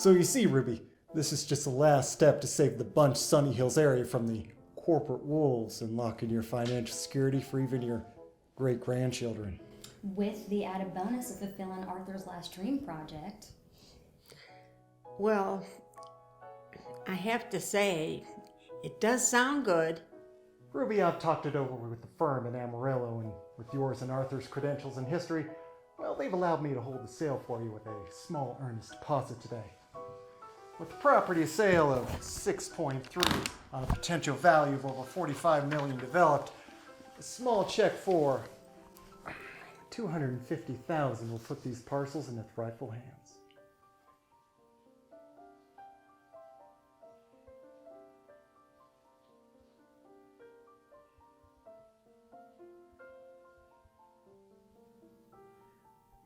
So you see, Ruby, this is just the last step to save the Bunch Sunny Hills area from the corporate wolves and lock in your financial security for even your great-grandchildren. With the added bonus of fulfilling Arthur's last dream project. Well, I have to say, it does sound good. Ruby, I've talked it over with the firm in Amarillo, and with yours and Arthur's credentials and history, well, they've allowed me to hold the sale for you with a small earnest deposit today. With the property sale of 6.3 on a potential value of over 45 million developed, a small check for 250,000 will put these parcels in its rightful hands.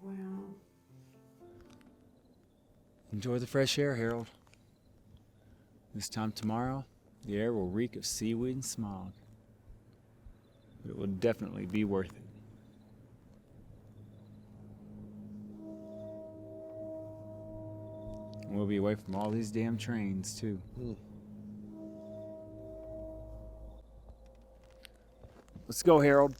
Well, Enjoy the fresh air, Harold. This time tomorrow, the air will reek of seaweed and smog. But it will definitely be worth it. And we'll be away from all these damn trains, too. Let's go, Harold.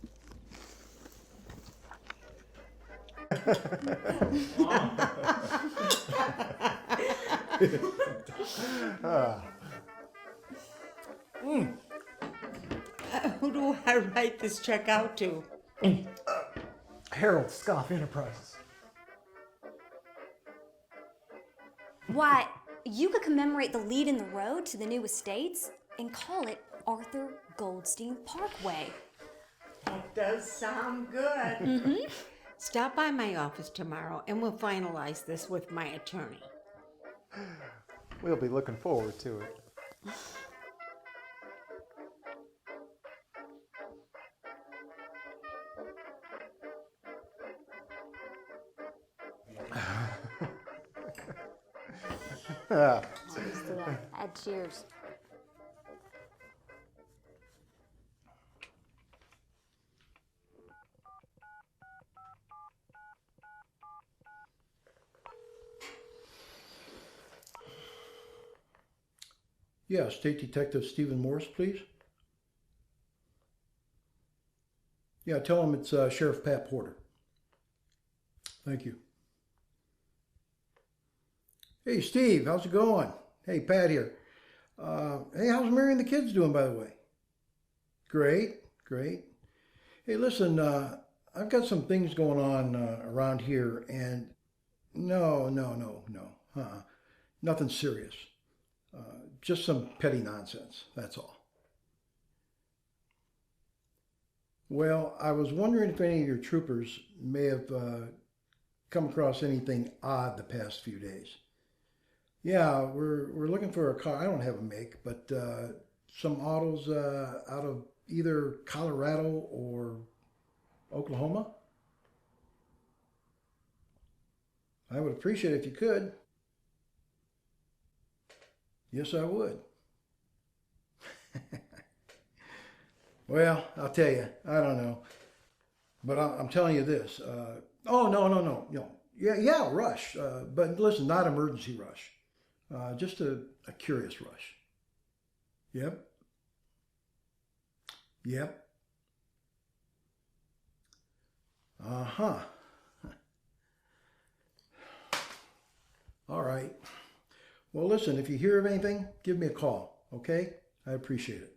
Who do I write this check out to? Harold Scoff Enterprises. Why, you could commemorate the lead in the road to the new estates and call it Arthur Goldstein Parkway. That does sound good. Mm-hmm. Stop by my office tomorrow and we'll finalize this with my attorney. We'll be looking forward to it. Cheers to that. Cheers. Yeah, State Detective Stephen Morse, please. Yeah, tell him it's Sheriff Pat Porter. Thank you. Hey, Steve, how's it going? Hey, Pat here. Hey, how's Mary and the kids doing, by the way? Great, great. Hey, listen, I've got some things going on around here, and no. Nothing serious. Just some petty nonsense, that's all. Well, I was wondering if any of your troopers may have come across anything odd the past few days. Yeah, we're looking for a car. I don't have a make, but some autos out of either Colorado or Oklahoma. I would appreciate it if you could. Yes, I would. Well, I'll tell you, I don't know. But I'm telling you this. No. Yeah, rush. But listen, not emergency rush. Just a curious rush. Yep. Uh-huh. All right. Well, listen, if you hear of anything, give me a call, okay? I appreciate it.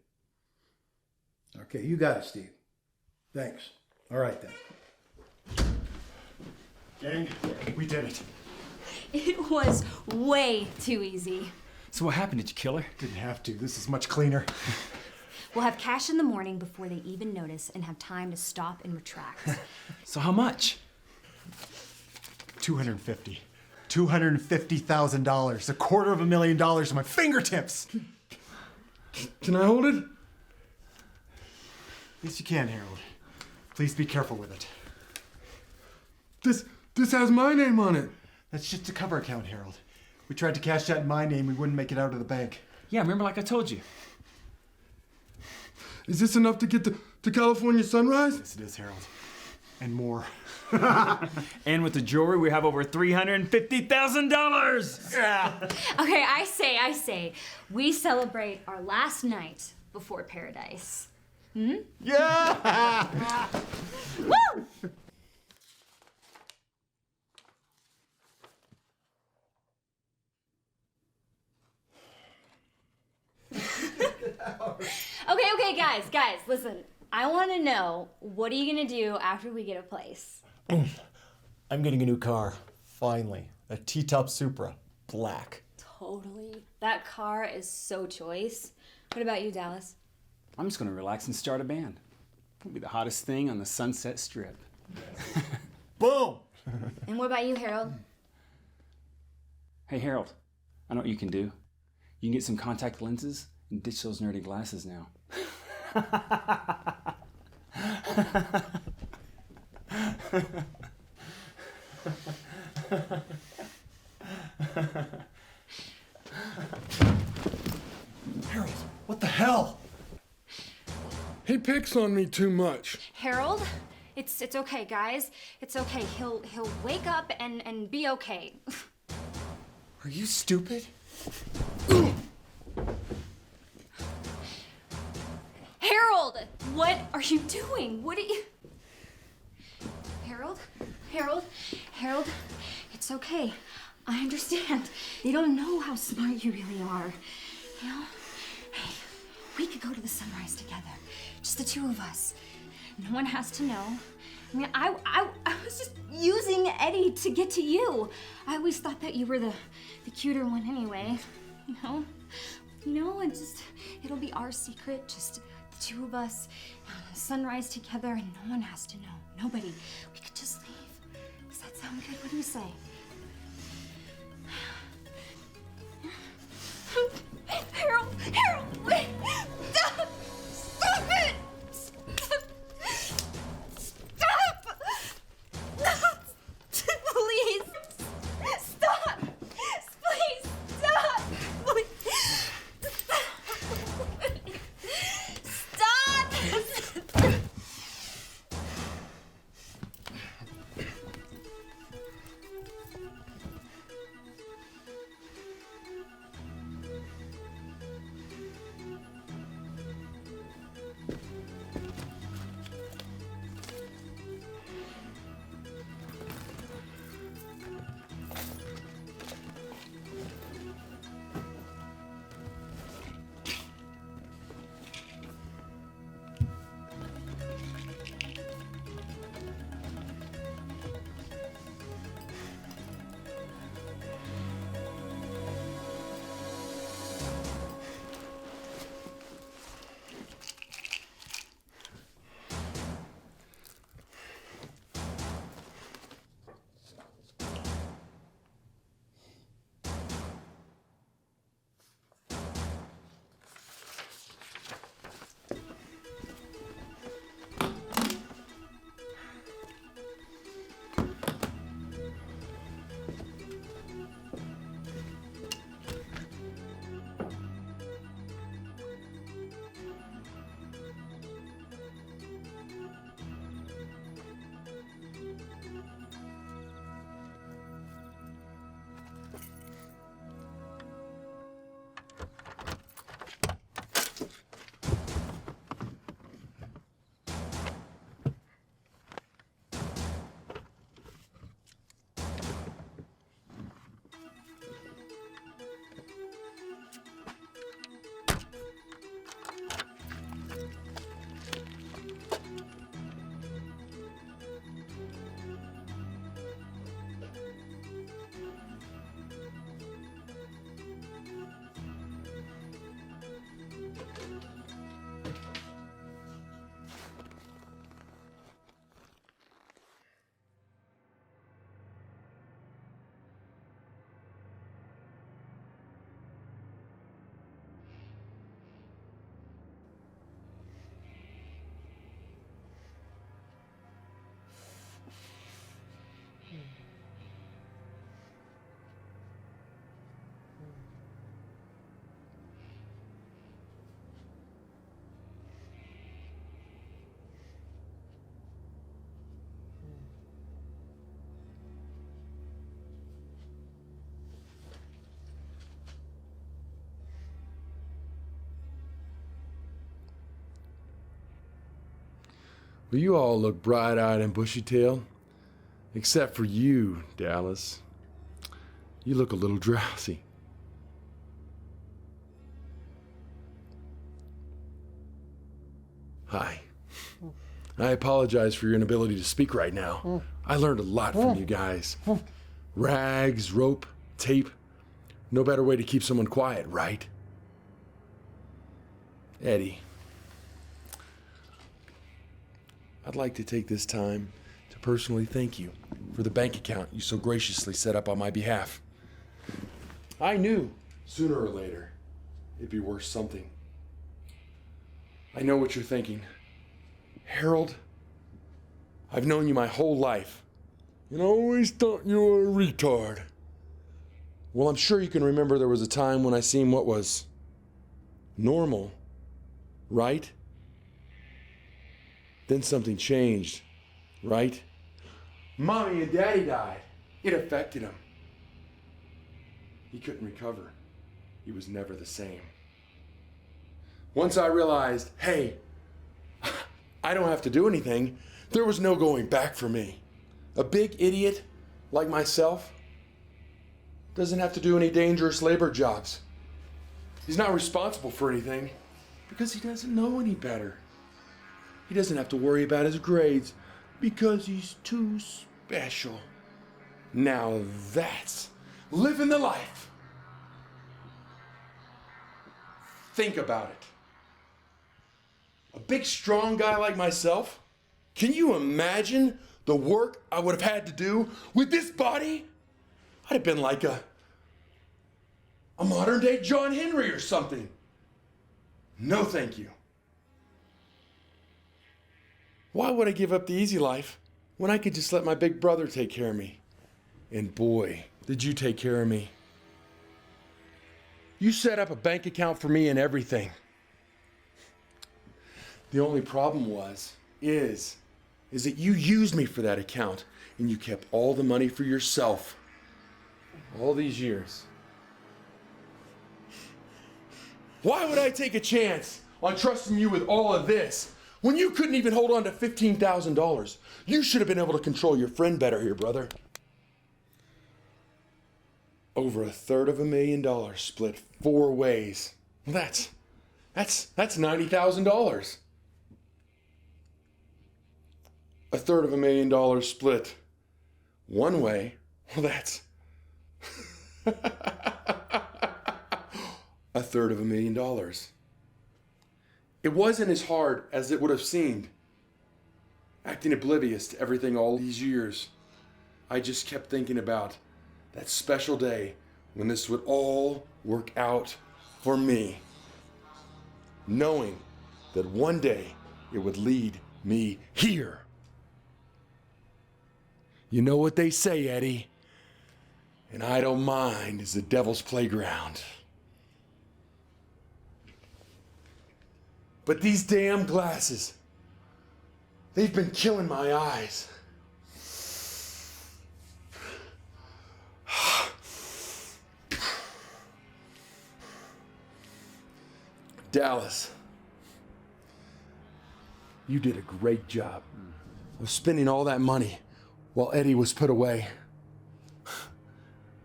Okay, you got it, Steve. Thanks. All right, then. Gang, we did it. It was way too easy. So what happened? Did you kill her? Didn't have to. This is much cleaner. We'll have cash in the morning before they even notice and have time to stop and retract. So how much? $250,000. $250,000. $250,000 at my fingertips. Can I hold it? Yes, you can, Harold. Please be careful with it. This has my name on it. That's just a cover account, Harold. We tried to cash that in my name. We wouldn't make it out of the bank. Yeah, remember like I told you. Is this enough to get to California Sunrise? Yes, it is, Harold. And more. And with the jewelry, we have over $350,000. Yeah. Okay, I say, we celebrate our last night before paradise. Hmm? Yeah! Woo! Okay, guys, listen. I want to know, what are you going to do after we get a place? I'm getting a new car. Finally. A T-top Supra. Black. Totally. That car is so choice. What about you, Dallas? I'm just gonna relax and start a band. It'll be the hottest thing on the Sunset Strip. Boom! And what about you, Harold? Hey, Harold, I know what you can do. You can get some contact lenses and ditch those nerdy glasses now. Harold, what the hell? He picks on me too much. Harold? It's okay, guys. It's okay. He'll wake up and be okay. Are you stupid? Harold! What are you doing? What are you... Harold? It's okay. I understand. They don't know how smart you really are. You know? Hey, we could go to the sunrise together. Just the two of us. No one has to know. I mean, I was just using Eddie to get to you. I always thought that you were the cuter one anyway. You know? And just, it'll be our secret, just the two of us, sunrise together, and no one has to know. Nobody. We could just leave. Does that sound good? What do you say? Harold, wait! Stop! Stop it! Stop! Please! Stop! Please, stop! Stop! Well, you all look bright-eyed and bushy-tailed. Except for you, Dallas. You look a little drowsy. Hi. I apologize for your inability to speak right now. I learned a lot from you guys. Rags, rope, tape. No better way to keep someone quiet, right? Eddie, I'd like to take this time to personally thank you for the bank account you so graciously set up on my behalf. I knew sooner or later it'd be worth something. I know what you're thinking. Harold, I've known you my whole life, and I always thought you were a retard. Well, I'm sure you can remember there was a time when I seemed what was normal, right? Then something changed, right? Mommy and Daddy died. It affected him. He couldn't recover. He was never the same. Once I realized, hey, I don't have to do anything, there was no going back for me. A big idiot like myself doesn't have to do any dangerous labor jobs. He's not responsible for anything because he doesn't know any better. He doesn't have to worry about his grades because he's too special. Now that's living the life. Think about it. A big, strong guy like myself, can you imagine the work I would have had to do with this body? I'd have been like a modern-day John Henry or something. No, thank you. Why would I give up the easy life when I could just let my big brother take care of me? And boy, did you take care of me. You set up a bank account for me and everything. The only problem is that you used me for that account and you kept all the money for yourself all these years. Why would I take a chance on trusting you with all of this when you couldn't even hold on to $15,000? You should have been able to control your friend better here, brother. Over $350,000 split 4 ways. Well, that's $90,000. $350,000 split 1 way. Well, that's $350,000. It wasn't as hard as it would have seemed, acting oblivious to everything all these years. I just kept thinking about that special day when this would all work out for me, knowing that one day it would lead me here. You know what they say, Eddie? An idle mind is the devil's playground. But these damn glasses, they've been killing my eyes. Dallas, you did a great job of spending all that money while Eddie was put away.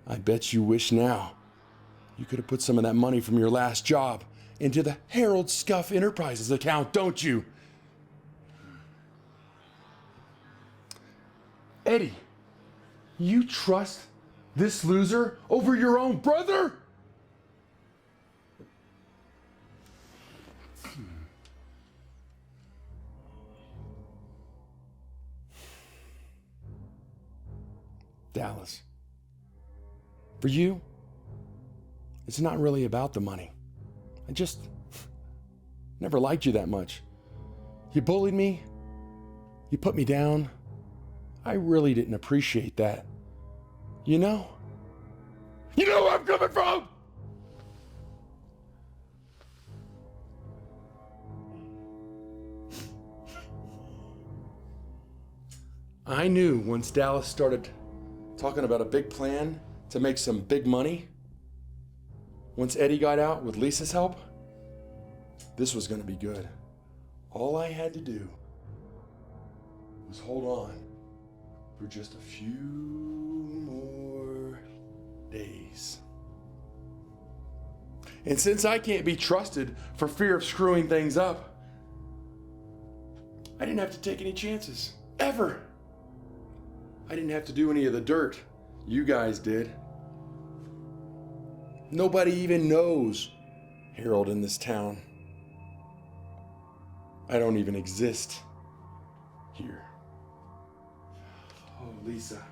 I bet you wish now you could have put some of that money from your last job into the Harold Scuff Enterprises account, don't you? Eddie, you trust this loser over your own brother? Dallas, for you, it's not really about the money. I just never liked you that much. You bullied me. You put me down. I really didn't appreciate that. You know? You know where I'm coming from! I knew once Dallas started talking about a big plan to make some big money, once Eddie got out with Lisa's help, this was going to be good. All I had to do was hold on for just a few more days. And since I can't be trusted for fear of screwing things up, I didn't have to take any chances, ever. I didn't have to do any of the dirt. You guys did. Nobody even knows Harold in this town. I don't even exist here. Oh, Lisa.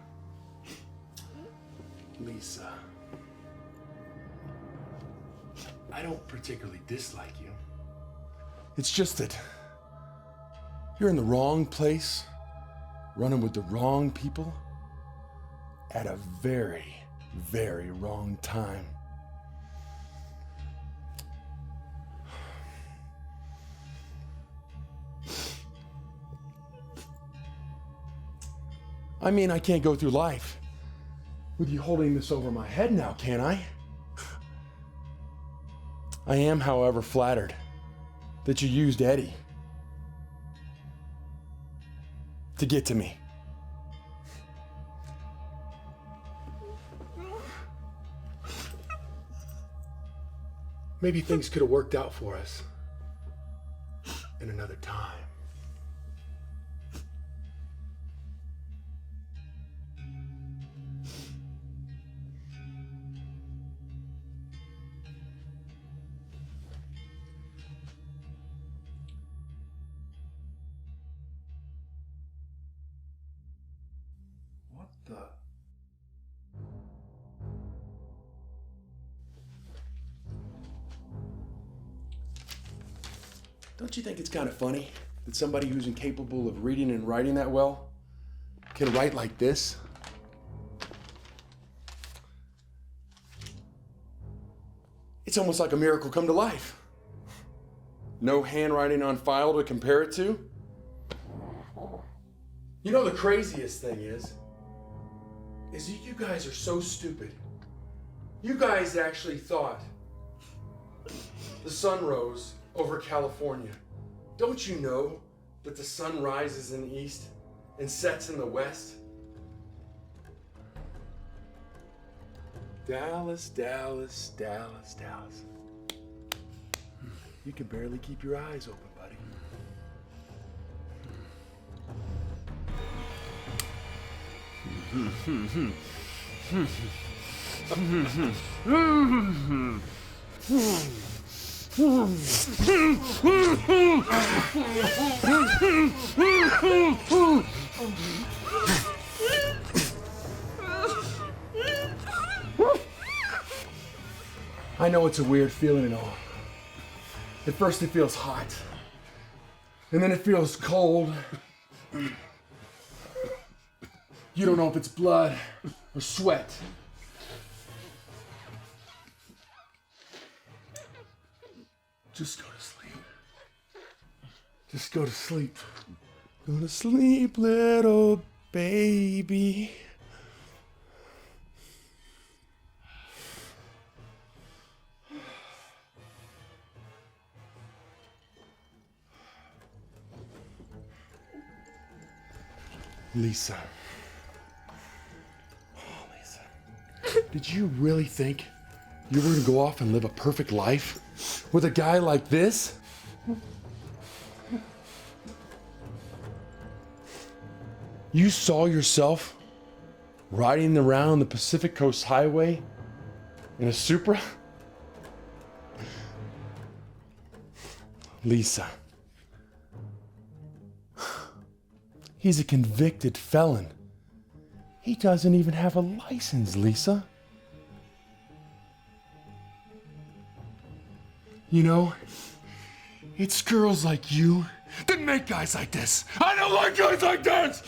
Lisa. I don't particularly dislike you. It's just that you're in the wrong place, running with the wrong people, at a very, very wrong time. I mean, I can't go through life with you holding this over my head now, can I? I am, however, flattered that you used Eddie to get to me. Maybe things could have worked out for us in another time. What the? Don't you think it's kind of funny that somebody who's incapable of reading and writing that well can write like this? It's almost like a miracle come to life. No handwriting on file to compare it to. You know, the craziest thing is that you guys are so stupid. You guys actually thought the sun rose over California. Don't you know that the sun rises in the east and sets in the west? Dallas, Dallas, Dallas, Dallas. You can barely keep your eyes open, buddy. I know it's a weird feeling and all. At first it feels hot, and then it feels cold. You don't know if it's blood or sweat. Just go to sleep. Just go to sleep. Go to sleep, little baby. Lisa. Oh, Lisa. Did you really think you were gonna go off and live a perfect life with a guy like this? You saw yourself riding around the Pacific Coast Highway in a Supra? Lisa. He's a convicted felon. He doesn't even have a license, Lisa. You know, it's girls like you that make guys like this. I don't like guys like this!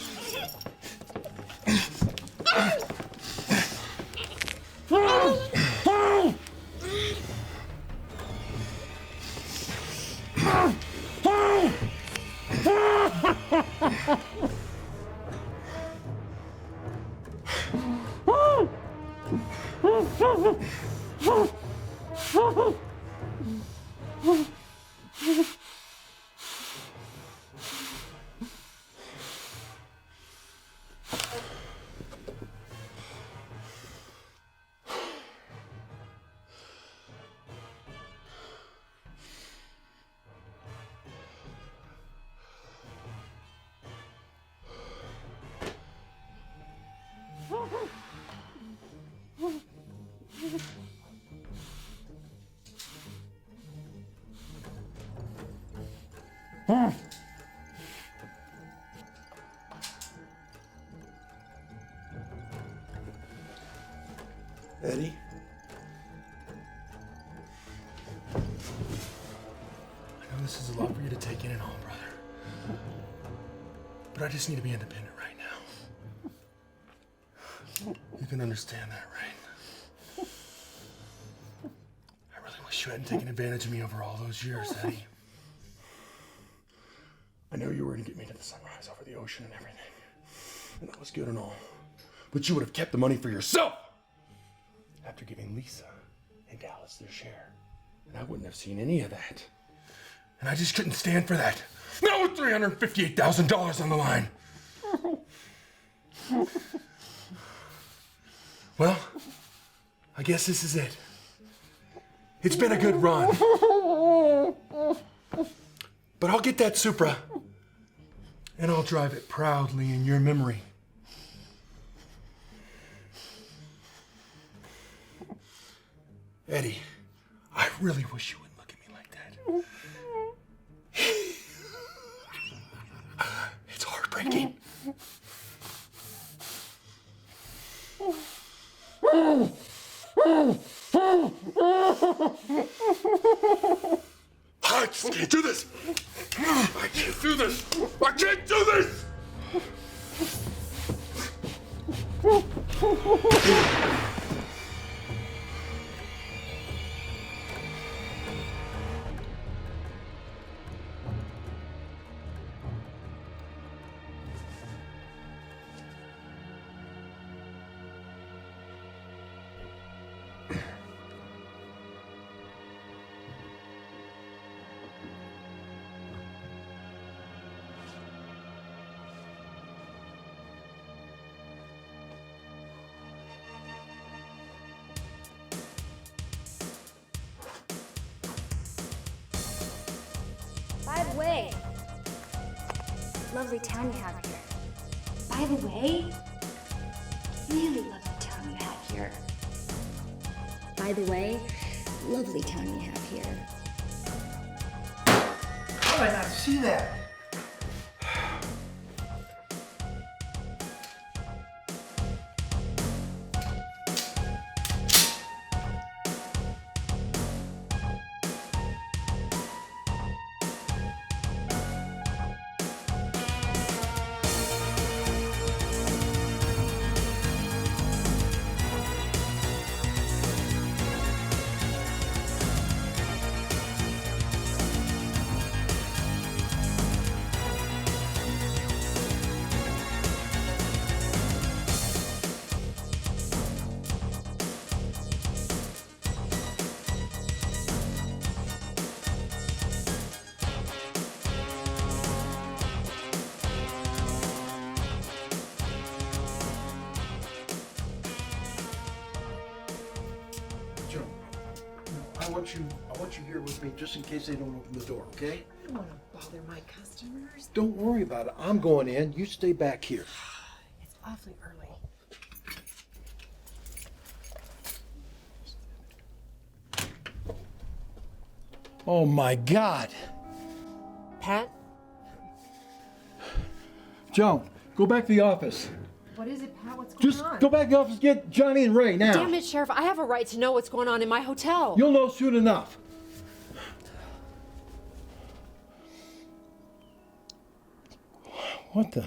Eddie? I know this is a lot for you to take in and all, brother. But I just need to be independent right now. You can understand that, right? I really wish you hadn't taken advantage of me over all those years, Eddie. I know you were going to get me to the sunrise over the ocean and everything. And that was good and all. But you would have kept the money for yourself! After giving Lisa and Dallas their share. And I wouldn't have seen any of that. And I just couldn't stand for that. Not with $358,000 on the line. Well, I guess this is it. It's been a good run. But I'll get that Supra. And I'll drive it proudly in your memory. Eddie, I really wish you wouldn't look at me like that. It's heartbreaking. I just can't do this. I can't do this. I can't do this. By the way, lovely town you have here. By the way, really lovely town you have here. By the way, lovely town you have here. How did I not see that? I want you here with me just in case they don't open the door, okay? I don't want to bother my customers. Don't worry about it. I'm going in. You stay back here. It's awfully early. Oh my God. Pat? Joan, go back to the office. What is it, Pat? What's going Just on? go back to the office, get Johnny and Ray now. Damn it, Sheriff. I have a right to know what's going on in my hotel. You'll know soon enough. What the?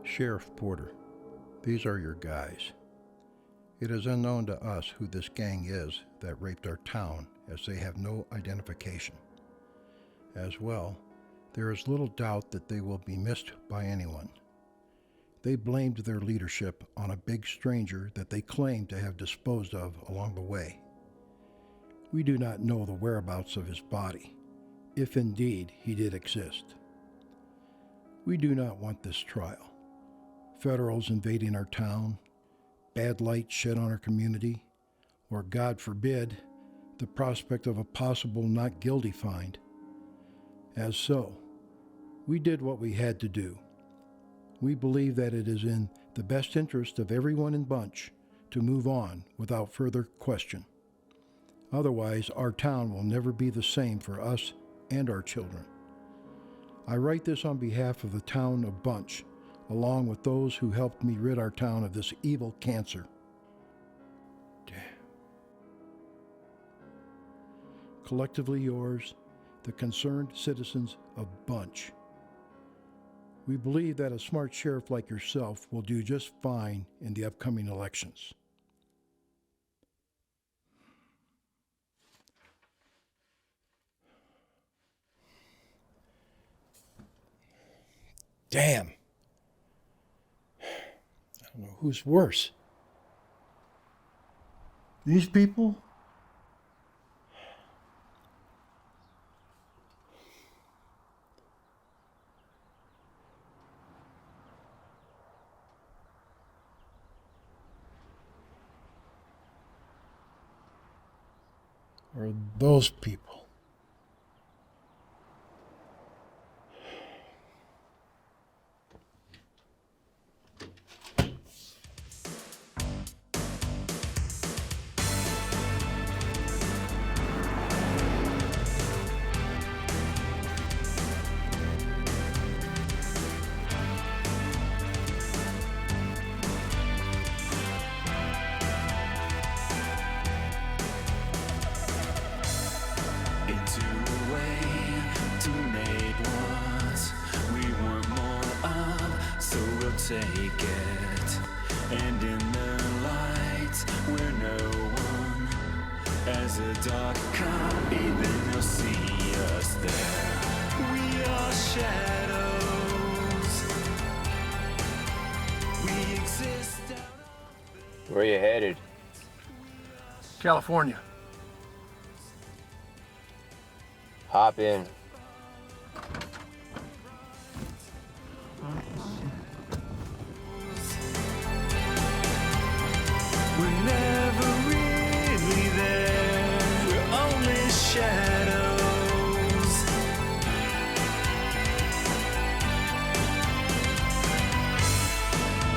Sheriff Porter, these are your guys. It is unknown to us who this gang is that raped our town, as they have no identification. As well, there is little doubt that they will be missed by anyone. They blamed their leadership on a big stranger that they claimed to have disposed of along the way. We do not know the whereabouts of his body, if indeed he did exist. We do not want this trial. Federals invading our town, bad light shed on our community, or God forbid, the prospect of a possible not guilty find. As so, we did what we had to do. We believe that it is in the best interest of everyone in Bunch to move on without further question. Otherwise, our town will never be the same for us and our children. I write this on behalf of the town of Bunch, along with those who helped me rid our town of this evil cancer. Collectively yours, the concerned citizens of Bunch. We believe that a smart sheriff like yourself will do just fine in the upcoming elections. Damn. I don't know who's worse. These people? Or those people? Take it, and in the light where no one as a dark copy, then they'll see us there. We are shadows. We exist out. Where are you headed? California. Hop in. We're never really there. We're only shadows.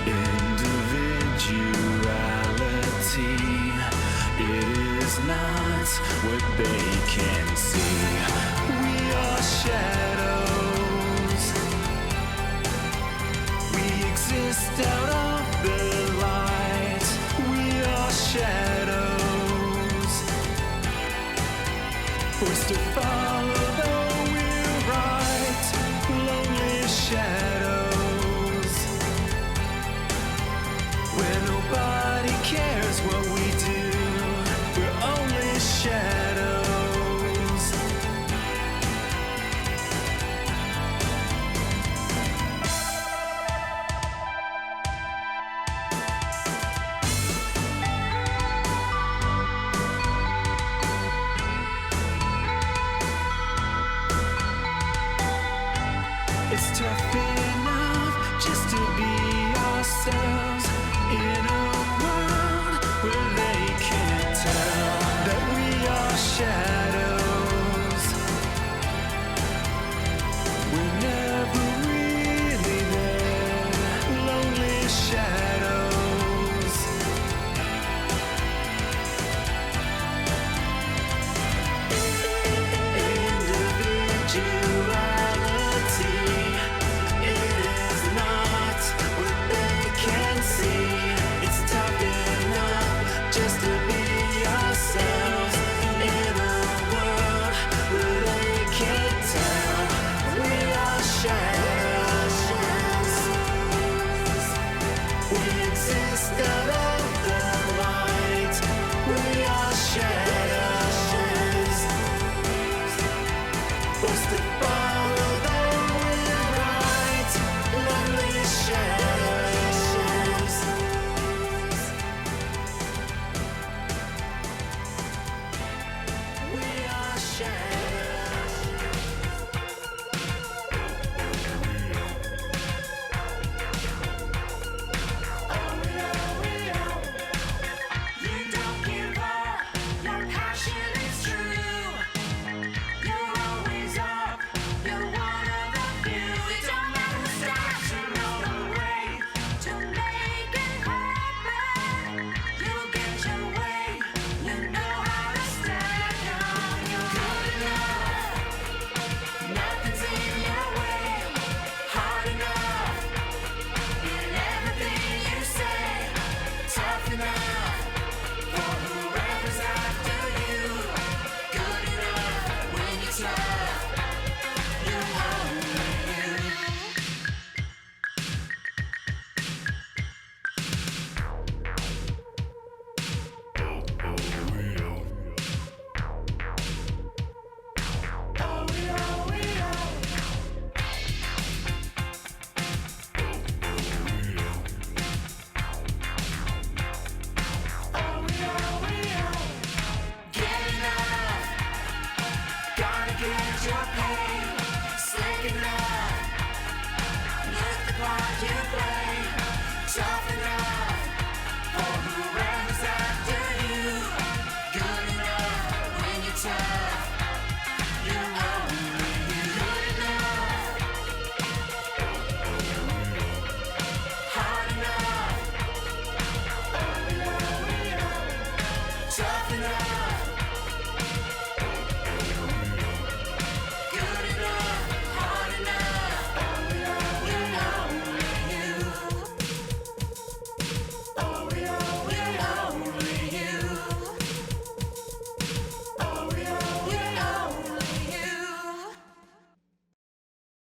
Individuality, it is not what they can see. We are shadows. We exist out of the light. We are shadows. We're still follow though we're right. Lonely shadows. Where nobody cares what we do. We're only shadows. It's tough enough just to be ourselves in a world where they can't tell that we are shadows. We're never really there, lonely shadows. Individuality, part you play.